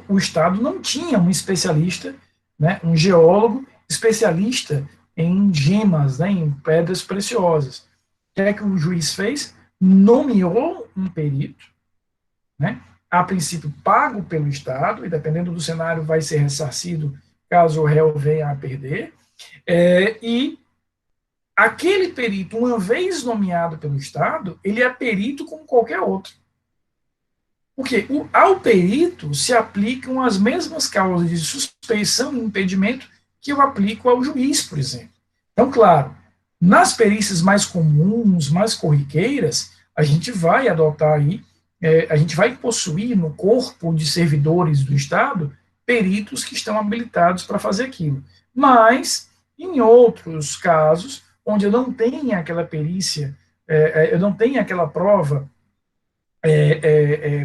Speaker 1: O Estado não tinha um especialista, né, um geólogo especialista em gemas, né, em pedras preciosas. O que é que o juiz fez? Nomeou um perito, né, a princípio pago pelo Estado, e dependendo do cenário vai ser ressarcido caso o réu venha a perder, e aquele perito, uma vez nomeado pelo Estado, ele é perito como qualquer outro. Porque ao perito se aplicam as mesmas causas de suspeição e impedimento que eu aplico ao juiz, por exemplo. Então, claro, nas perícias mais comuns, mais corriqueiras, a gente vai adotar aí, a gente vai possuir no corpo de servidores do Estado peritos que estão habilitados para fazer aquilo. Mas, em outros casos, onde eu não tenha aquela perícia, eu não tenha aquela prova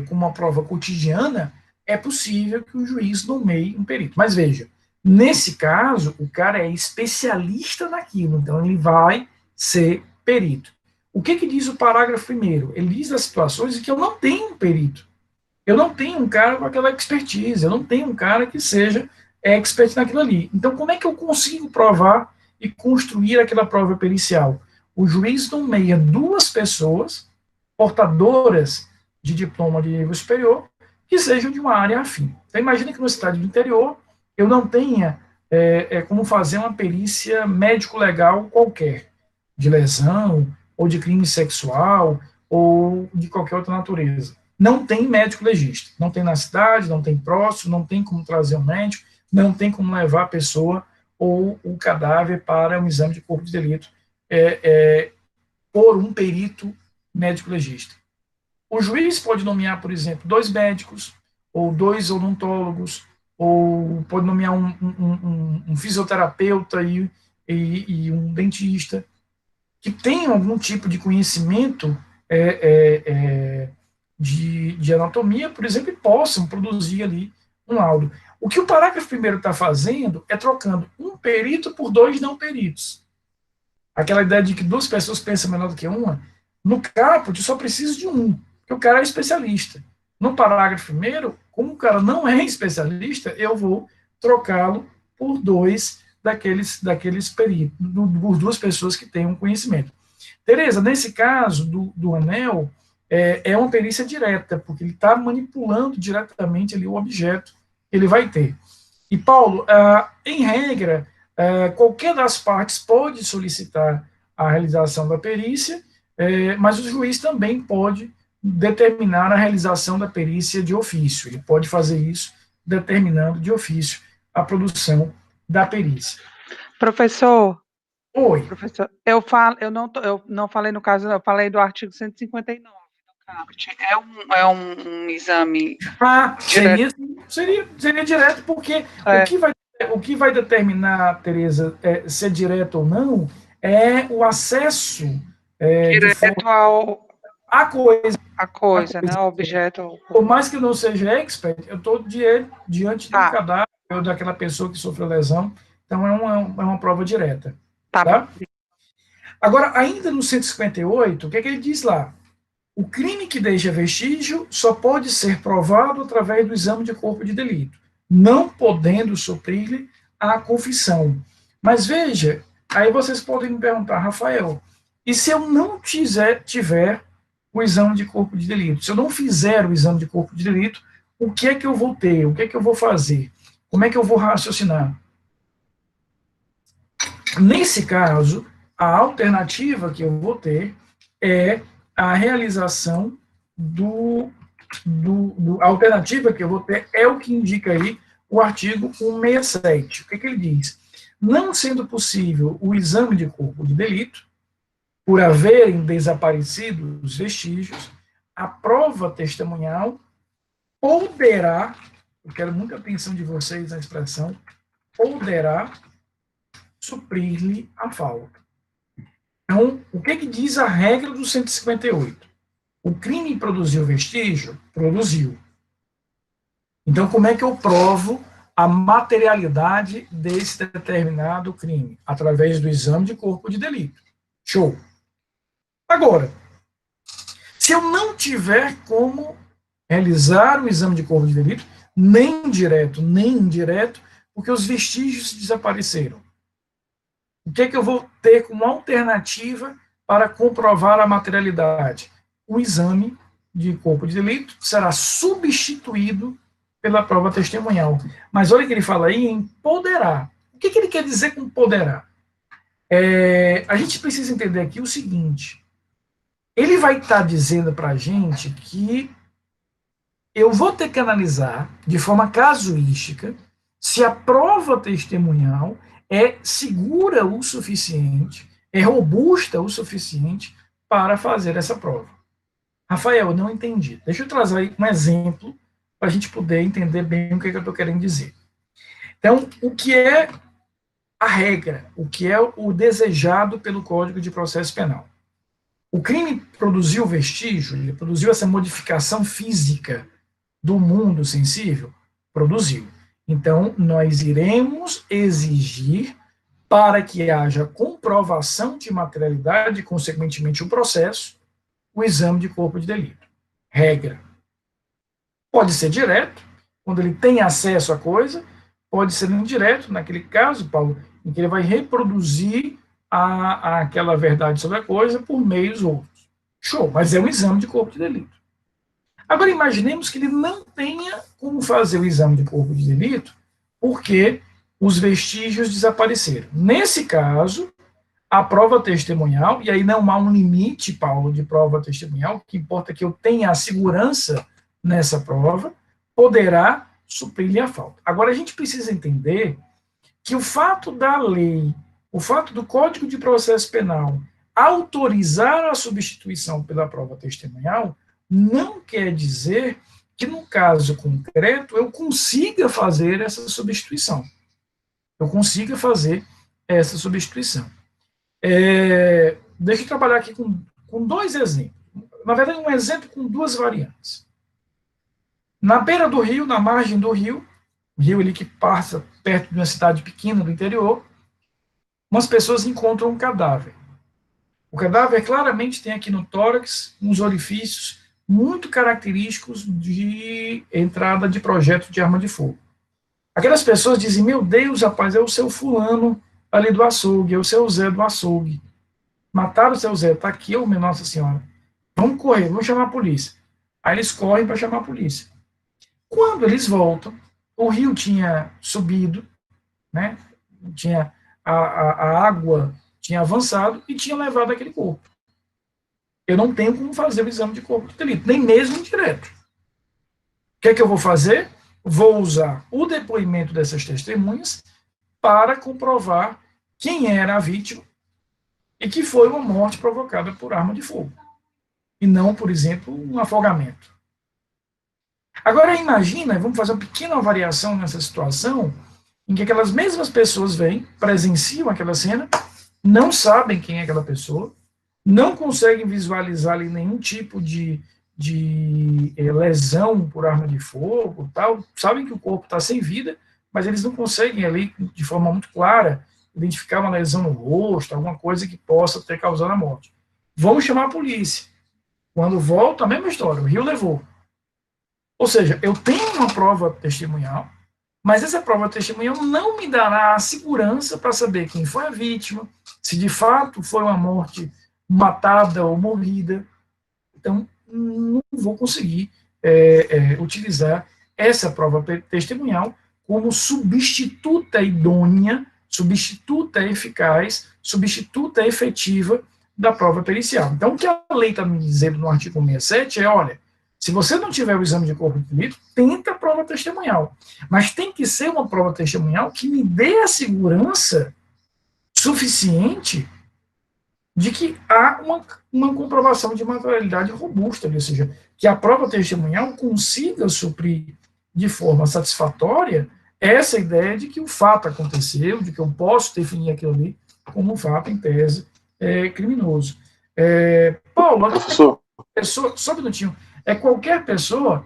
Speaker 1: como uma prova cotidiana, é possível que o juiz nomeie um perito. Mas veja, nesse caso, o cara é especialista naquilo, então ele vai ser perito. O que diz o parágrafo primeiro? Ele diz as situações em que eu não tenho um perito. Eu não tenho um cara com aquela expertise, eu não tenho um cara que seja expert naquilo ali. Então, como é que eu consigo provar e construir aquela prova pericial? O juiz nomeia duas pessoas portadoras de diploma de nível superior que sejam de uma área afim. Então, imagina que no cidade do interior eu não tenha como fazer uma perícia médico-legal qualquer, de lesão, ou de crime sexual, ou de qualquer outra natureza. Não tem médico legista. Não tem na cidade, não tem próximo, não tem como trazer um médico, não tem como levar a pessoa ou o cadáver para um exame de corpo de delito por um perito médico legista. O juiz pode nomear, por exemplo, 2 médicos, ou 2 odontólogos, ou pode nomear um fisioterapeuta e um dentista, que tenham algum tipo de conhecimento de anatomia, por exemplo, e possam produzir ali um laudo. O que o parágrafo primeiro está fazendo é trocando um perito por 2 não peritos. Aquela ideia de que 2 pessoas pensam melhor do que uma, no caput só precisa de um, porque o cara é especialista. No parágrafo primeiro, como o cara não é especialista, eu vou trocá-lo por 2 daqueles peritos, por 2 pessoas que têm um conhecimento. Tereza, nesse caso do anel, é uma perícia direta, porque ele está manipulando diretamente ali o objeto que ele vai ter. E, Paulo, em regra, qualquer das partes pode solicitar a realização da perícia, mas o juiz também pode determinar a realização da perícia de ofício. Ele pode fazer isso determinando de ofício a produção da perícia.
Speaker 2: Professor,
Speaker 1: Oi.
Speaker 2: professor, eu não falei no caso, eu falei do artigo 159 do CAPT. Um exame direto?
Speaker 1: Seria direto, porque o que vai determinar, Tereza, se é direto ou não, é o acesso de forma
Speaker 2: Direto
Speaker 1: à coisa.
Speaker 2: à coisa, né? Ao objeto.
Speaker 1: Por mais que eu não seja expert, eu estou diante do
Speaker 2: Tá,
Speaker 1: cadáver ou daquela pessoa que sofreu lesão, então é uma prova direta.
Speaker 2: tá.
Speaker 1: Tá? Agora, ainda no 158, o que ele diz lá? O crime que deixa vestígio só pode ser provado através do exame de corpo de delito, não podendo suprir-lhe a confissão. Mas veja, aí vocês podem me perguntar, Rafael, e se eu não tiver o exame de corpo de delito? Se eu não fizer o exame de corpo de delito, o que é que eu vou ter? O que é que eu vou fazer? Como é que eu vou raciocinar? Nesse caso, a alternativa que eu vou ter é a realização a alternativa que eu vou ter é o que indica aí o artigo 167. O que ele diz? Não sendo possível o exame de corpo de delito, por haverem desaparecido os vestígios, a prova testemunhal poderá, eu quero muita atenção de vocês na expressão, poderá suprir-lhe a falta. Então, o que diz a regra do 158? O crime produziu vestígio? Produziu. Então, como é que eu provo a materialidade desse determinado crime? Através do exame de corpo de delito. Show. Agora, se eu não tiver como realizar o exame de corpo de delito, nem direto, nem indireto, porque os vestígios desapareceram. O que eu vou ter como alternativa para comprovar a materialidade? O exame de corpo de delito será substituído pela prova testemunhal. Mas olha que ele fala aí em poderá. O que ele quer dizer com poderá? A gente precisa entender aqui o seguinte: ele vai estar dizendo para a gente que eu vou ter que analisar de forma casuística se a prova testemunhal é segura o suficiente, é robusta o suficiente para fazer essa prova. Rafael, eu não entendi. Deixa eu trazer um exemplo para a gente poder entender bem o que eu estou querendo dizer. Então, o que é a regra, o que é o desejado pelo Código de Processo Penal. O crime produziu vestígio, ele produziu essa modificação física do mundo sensível? Produziu. Então, nós iremos exigir, para que haja comprovação de materialidade e, consequentemente, o processo, o exame de corpo de delito. Regra. Pode ser direto, quando ele tem acesso à coisa, pode ser indireto, naquele caso, Paulo, em que ele vai reproduzir aquela verdade sobre a coisa por meios outros. Show, mas é um exame de corpo de delito. Agora, imaginemos que ele não tenha como fazer o exame de corpo de delito, porque os vestígios desapareceram. Nesse caso, a prova testemunhal, e aí não há um limite, Paulo, de prova testemunhal, o que importa é que eu tenha a segurança nessa prova, poderá suprir-lhe a falta. Agora, a gente precisa entender que o fato da lei, o fato do Código de Processo Penal autorizar a substituição pela prova testemunhal não quer dizer que, no caso concreto, eu consiga fazer essa substituição. Eu consiga fazer essa substituição. Deixa eu trabalhar aqui com dois exemplos. Na verdade, um exemplo com duas variantes. Na beira do rio, na margem do rio ali que passa perto de uma cidade pequena do interior, umas pessoas encontram um cadáver. O cadáver claramente tem aqui no tórax uns orifícios muito característicos de entrada de projeto de arma de fogo. Aquelas pessoas dizem, meu Deus, rapaz, é o seu fulano ali do açougue, é o seu Zé do açougue. Mataram o seu Zé, tá aqui, ô, minha Nossa Senhora. Vamos correr, vamos chamar a polícia. Aí eles correm para chamar a polícia. Quando eles voltam, o rio tinha subido, né? A água tinha avançado e tinha levado aquele corpo. Eu não tenho como fazer o exame de corpo de delito, nem mesmo indireto. O que é que eu vou fazer? Vou usar o depoimento dessas testemunhas para comprovar quem era a vítima e que foi uma morte provocada por arma de fogo. E não, por exemplo, um afogamento. Agora, imagina, vamos fazer uma pequena variação nessa situação, em que aquelas mesmas pessoas vêm, presenciam aquela cena, não sabem quem é aquela pessoa, não conseguem visualizar ali nenhum tipo de lesão por arma de fogo, tal, sabem que o corpo está sem vida, mas eles não conseguem ali, de forma muito clara, identificar uma lesão no rosto, alguma coisa que possa ter causado a morte. Vamos chamar a polícia. Quando volta, a mesma história, o rio levou. Ou seja, eu tenho uma prova testemunhal, mas essa prova testemunhal não me dará a segurança para saber quem foi a vítima, se de fato foi uma morte matada ou morrida. Então, não vou conseguir utilizar essa prova testemunhal como substituta idônea, substituta eficaz, substituta efetiva da prova pericial. Então, o que a lei está me dizendo no artigo 67 é, olha, se você não tiver o exame de corpo de delito, tenta a prova testemunhal. Mas tem que ser uma prova testemunhal que me dê a segurança suficiente de que há uma comprovação de materialidade robusta, ou seja, que a prova testemunhal consiga suprir de forma satisfatória essa ideia de que o fato aconteceu, de que eu posso definir aquilo ali como um fato, em tese, criminoso. Paulo,
Speaker 3: professor,
Speaker 1: só um minutinho. Qualquer pessoa,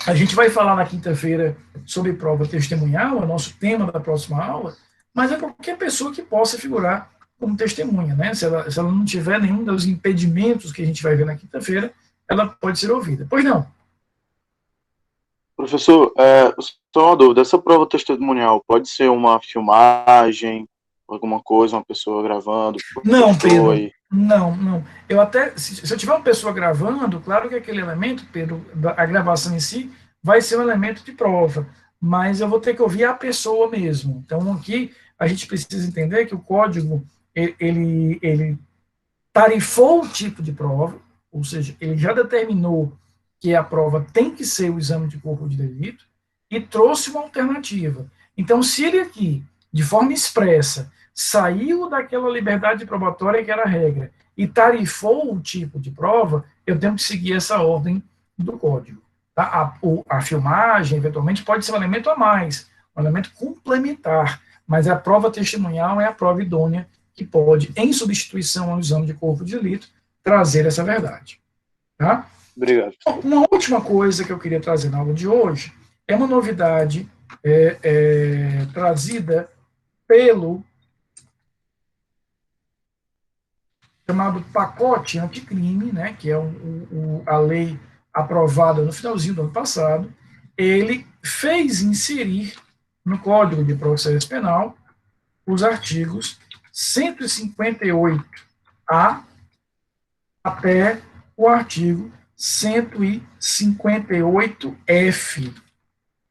Speaker 1: a gente vai falar na quinta-feira sobre prova testemunhal, é o nosso tema da próxima aula, mas é qualquer pessoa que possa figurar como testemunha, né? Se ela não tiver nenhum dos impedimentos que a gente vai ver na quinta-feira, ela pode ser ouvida. Pois não?
Speaker 3: Professor, só uma dúvida, essa prova testemunhal pode ser uma filmagem, alguma coisa, uma pessoa gravando?
Speaker 1: Não, Pedro, não. Eu até, se eu tiver uma pessoa gravando, claro que aquele elemento, Pedro, a gravação em si, vai ser um elemento de prova, mas eu vou ter que ouvir a pessoa mesmo. Então, aqui, a gente precisa entender que o código, ele tarifou o tipo de prova, ou seja, ele já determinou que a prova tem que ser o exame de corpo de delito, e trouxe uma alternativa. Então, se ele aqui, de forma expressa, saiu daquela liberdade probatória que era a regra, e tarifou o tipo de prova, eu tenho que seguir essa ordem do código. Tá? A filmagem, eventualmente, pode ser um elemento a mais, um elemento complementar, mas a prova testemunhal é a prova idônea que pode, em substituição ao exame de corpo de delito, trazer essa verdade. Tá?
Speaker 3: Obrigado.
Speaker 1: Uma última coisa que eu queria trazer na aula de hoje é uma novidade trazida pelo chamado pacote anticrime, né, que é a lei aprovada no finalzinho do ano passado. Ele fez inserir no Código de Processo Penal os artigos 158A até o artigo 158F.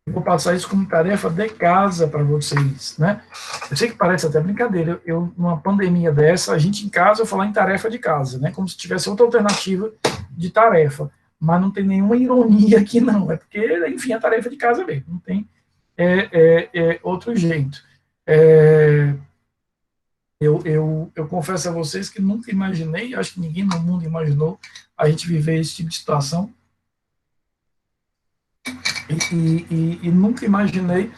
Speaker 1: Eu vou passar isso como tarefa de casa para vocês, né? Eu sei que parece até brincadeira, numa pandemia dessa, a gente em casa, eu falar em tarefa de casa, né? Como se tivesse outra alternativa de tarefa, mas não tem nenhuma ironia aqui não, é porque, enfim, é tarefa de casa mesmo, não tem outro jeito. Eu confesso a vocês que nunca imaginei, acho que ninguém no mundo imaginou a gente viver esse tipo de situação, e nunca imaginei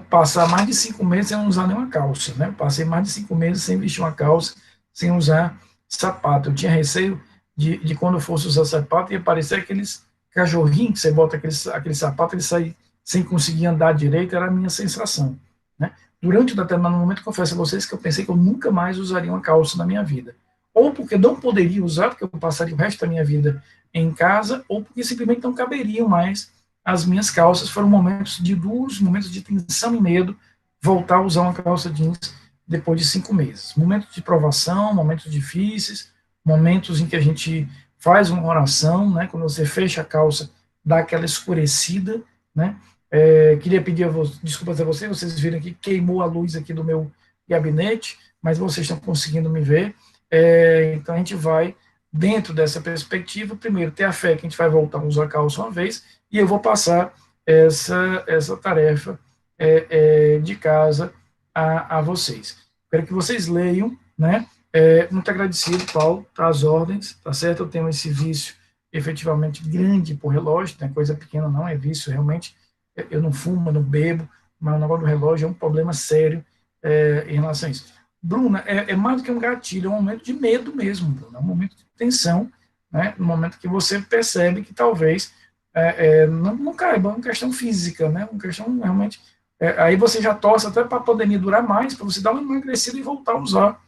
Speaker 1: passar mais de 5 meses sem usar nenhuma calça, né? Passei mais de 5 meses sem vestir uma calça, sem usar sapato. Eu tinha receio de quando eu fosse usar sapato, ia parecer aqueles cachorrinhos que você bota aquele sapato, ele sai sem conseguir andar direito, era a minha sensação, né? Durante um determinado momento, confesso a vocês que eu pensei que eu nunca mais usaria uma calça na minha vida. Ou porque não poderia usar, porque eu passaria o resto da minha vida em casa, ou porque simplesmente não caberiam mais as minhas calças. Foram momentos de duros, momentos de tensão e medo, voltar a usar uma calça jeans depois de 5 meses. Momentos de provação, momentos difíceis, momentos em que a gente faz uma oração, né, quando você fecha a calça, dá aquela escurecida, né. Queria pedir desculpas a vocês viram que queimou a luz aqui do meu gabinete, mas vocês estão conseguindo me ver. Então a gente vai, dentro dessa perspectiva, primeiro ter a fé que a gente vai voltar a usar calça uma vez, e eu vou passar essa tarefa de casa a vocês. Espero que vocês leiam, né? Muito agradecido, Paulo, tá às ordens, tá certo? Eu tenho esse vício efetivamente grande por relógio, não é coisa pequena não, é vício realmente. Eu não fumo, eu não bebo, mas o negócio do relógio é um problema sério em relação a isso. Bruna, é mais do que um gatilho, é um momento de medo mesmo, Bruna, é um momento de tensão, né? No momento que você percebe que talvez não caiba, é uma questão física, né? Uma questão realmente. Aí você já torce até para a pandemia durar mais, para você dar uma emagrecida e voltar a usar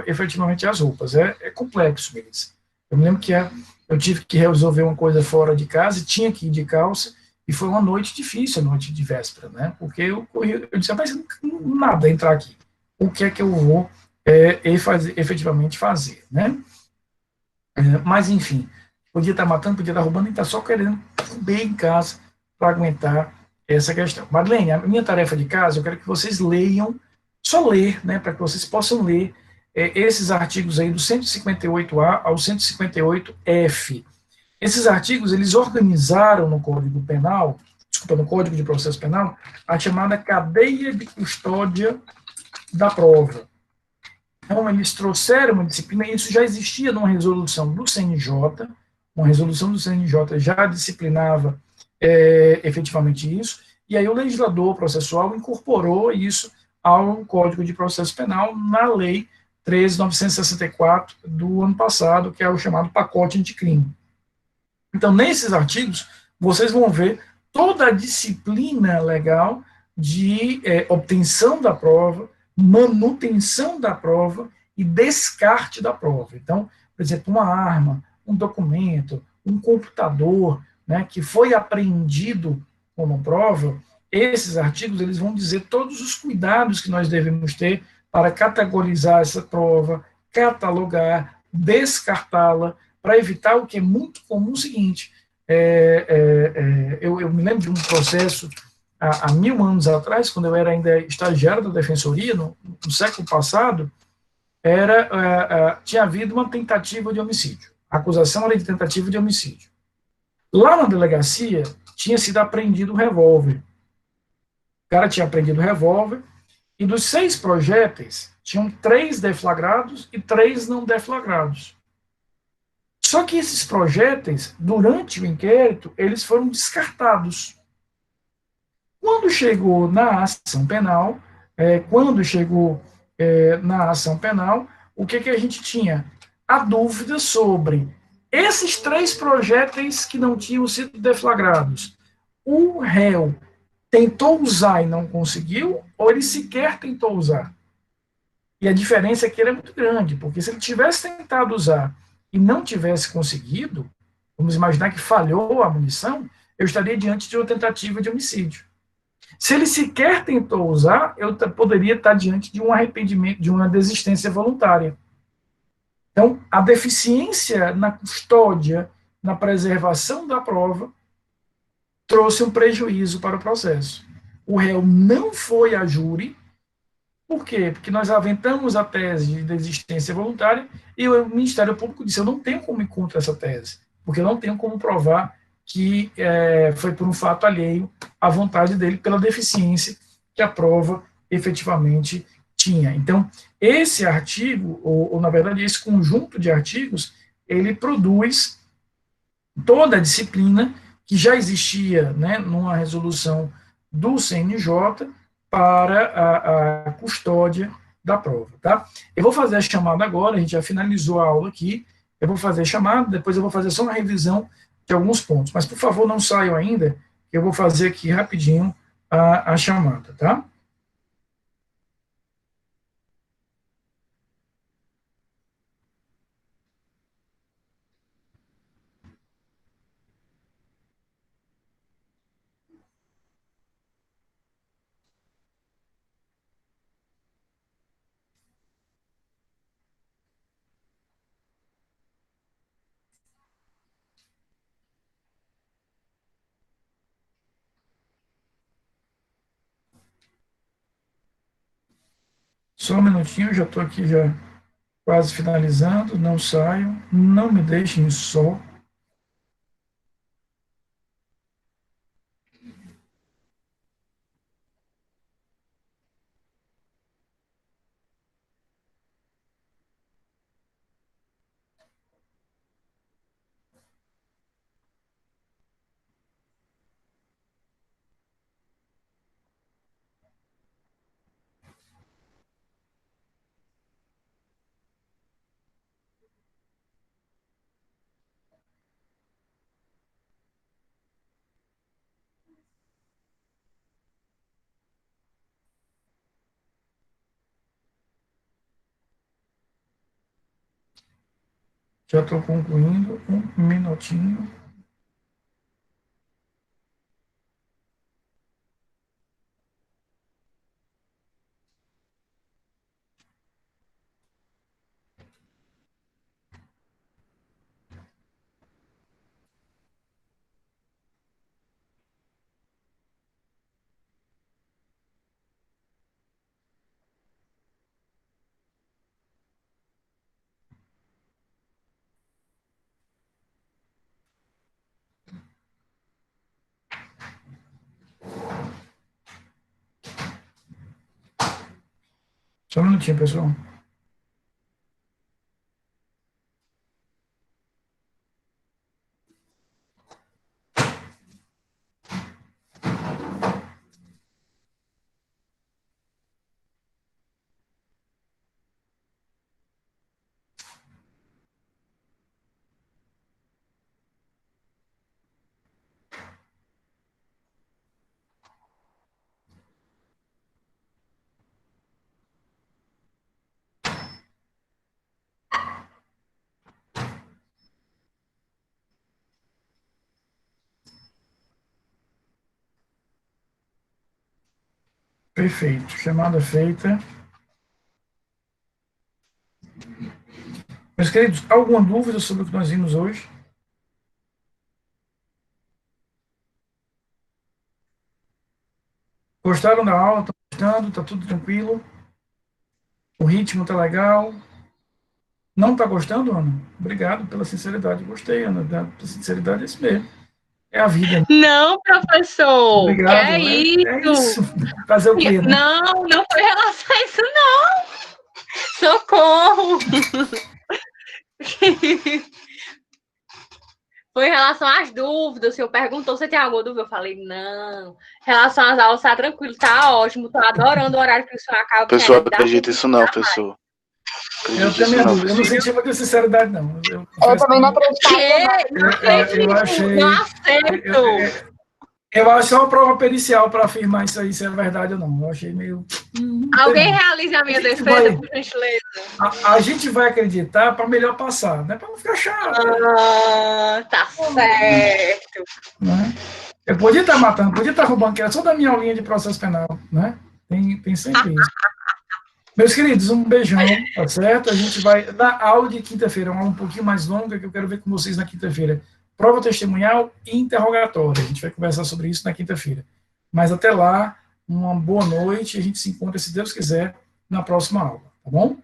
Speaker 1: efetivamente as roupas. É complexo, Melissa. Eu me lembro que eu tive que resolver uma coisa fora de casa e tinha que ir de calça, e foi uma noite difícil, a noite de véspera, né? Porque eu disse, mas nada entrar aqui. O que é que eu vou efetivamente fazer, né? Mas, enfim, podia estar matando, podia estar roubando, e está só querendo comer em casa para aguentar essa questão. Marlene, a minha tarefa de casa, eu quero que vocês leiam, só ler, né, para que vocês possam ler esses artigos aí do 158A ao 158F. Esses artigos, eles organizaram no Código Penal, no Código de Processo Penal, a chamada cadeia de custódia da prova. Então, eles trouxeram uma disciplina, e isso já existia numa resolução do CNJ, uma resolução do CNJ já disciplinava efetivamente isso, e aí o legislador processual incorporou isso ao Código de Processo Penal na Lei 13.964 do ano passado, que é o chamado pacote anticrime. Então, nesses artigos, vocês vão ver toda a disciplina legal de obtenção da prova, manutenção da prova e descarte da prova. Então, por exemplo, uma arma, um documento, um computador, né, que foi apreendido como prova, esses artigos eles vão dizer todos os cuidados que nós devemos ter para categorizar essa prova, catalogar, descartá-la, para evitar o que é muito comum, o seguinte, eu me lembro de um processo há 1000 anos atrás, quando eu era ainda estagiário da Defensoria, no século passado, tinha havido uma tentativa de homicídio. A acusação era de tentativa de homicídio. Lá na delegacia, tinha sido apreendido um revólver. O cara tinha apreendido o revólver, e dos 6 projéteis, tinham 3 deflagrados e 3 não deflagrados. Só que esses projéteis, durante o inquérito, eles foram descartados. Quando Quando chegou na ação penal, o que a gente tinha? A dúvida sobre esses 3 projéteis que não tinham sido deflagrados. O réu tentou usar e não conseguiu, ou ele sequer tentou usar? E a diferença é que ele é muito grande, porque se ele tivesse tentado usar e não tivesse conseguido, vamos imaginar que falhou a munição, eu estaria diante de uma tentativa de homicídio. Se ele sequer tentou usar, eu poderia estar diante de um arrependimento, de uma desistência voluntária. Então, a deficiência na custódia, na preservação da prova, trouxe um prejuízo para o processo. O réu não foi a júri. Por quê? Porque nós aventamos a tese de desistência voluntária e o Ministério Público disse: eu não tenho como ir contra essa tese, porque eu não tenho como provar que foi por um fato alheio à vontade dele, pela deficiência que a prova efetivamente tinha. Então, esse artigo, ou na verdade, esse conjunto de artigos, ele produz toda a disciplina que já existia, né, numa resolução do CNJ para a custódia da prova, tá? Eu vou fazer a chamada agora, a gente já finalizou a aula aqui, eu vou fazer a chamada, depois eu vou fazer só uma revisão de alguns pontos, mas por favor não saiam ainda, eu vou fazer aqui rapidinho a chamada, tá? Só um minutinho, já estou aqui já quase finalizando, não saiam, não me deixem só. Já estou concluindo, um minutinho. Só um minutinho, pessoal. Perfeito. Chamada feita. Meus queridos, alguma dúvida sobre o que nós vimos hoje? Gostaram da aula? Estão gostando? Está tudo tranquilo? O ritmo está legal? Não está gostando, Ana? Obrigado pela sinceridade. Gostei, Ana. Da sinceridade é isso mesmo. É a vida. Né?
Speaker 4: Não, professor.
Speaker 1: Obrigado.
Speaker 4: Que é isso?
Speaker 1: É isso. Fazer o quê, né?
Speaker 4: Não, não foi relação a isso, não. Socorro. Foi em relação às dúvidas. O senhor perguntou se tem alguma dúvida. Eu falei, não. Em relação às aulas, tá tranquilo, tá ótimo. Tô adorando o horário que o senhor acaba.
Speaker 3: Pessoal, acredita isso não, pessoal.
Speaker 1: Eu também não senti muita sinceridade, não.
Speaker 5: Eu também não acreditava.
Speaker 1: Eu achei.
Speaker 4: Não aceito.
Speaker 1: Eu acho uma prova pericial para afirmar isso aí, se é verdade ou não. Eu achei meio.
Speaker 4: Alguém realize a minha defesa, por gentileza.
Speaker 1: A gente vai acreditar para melhor passar, não é para não ficar chato.
Speaker 4: Tá certo.
Speaker 1: Né? Eu podia estar matando, podia estar roubando, que era só da minha aulinha de processo penal. Né? Tem sempre isso. Meus queridos, um beijão, tá certo? A gente vai. Na aula de quinta-feira, uma aula um pouquinho mais longa, que eu quero ver com vocês na quinta-feira. Prova testemunhal e interrogatório. A gente vai conversar sobre isso na quinta-feira. Mas até lá, uma boa noite. A gente se encontra, se Deus quiser, na próxima aula. Tá bom?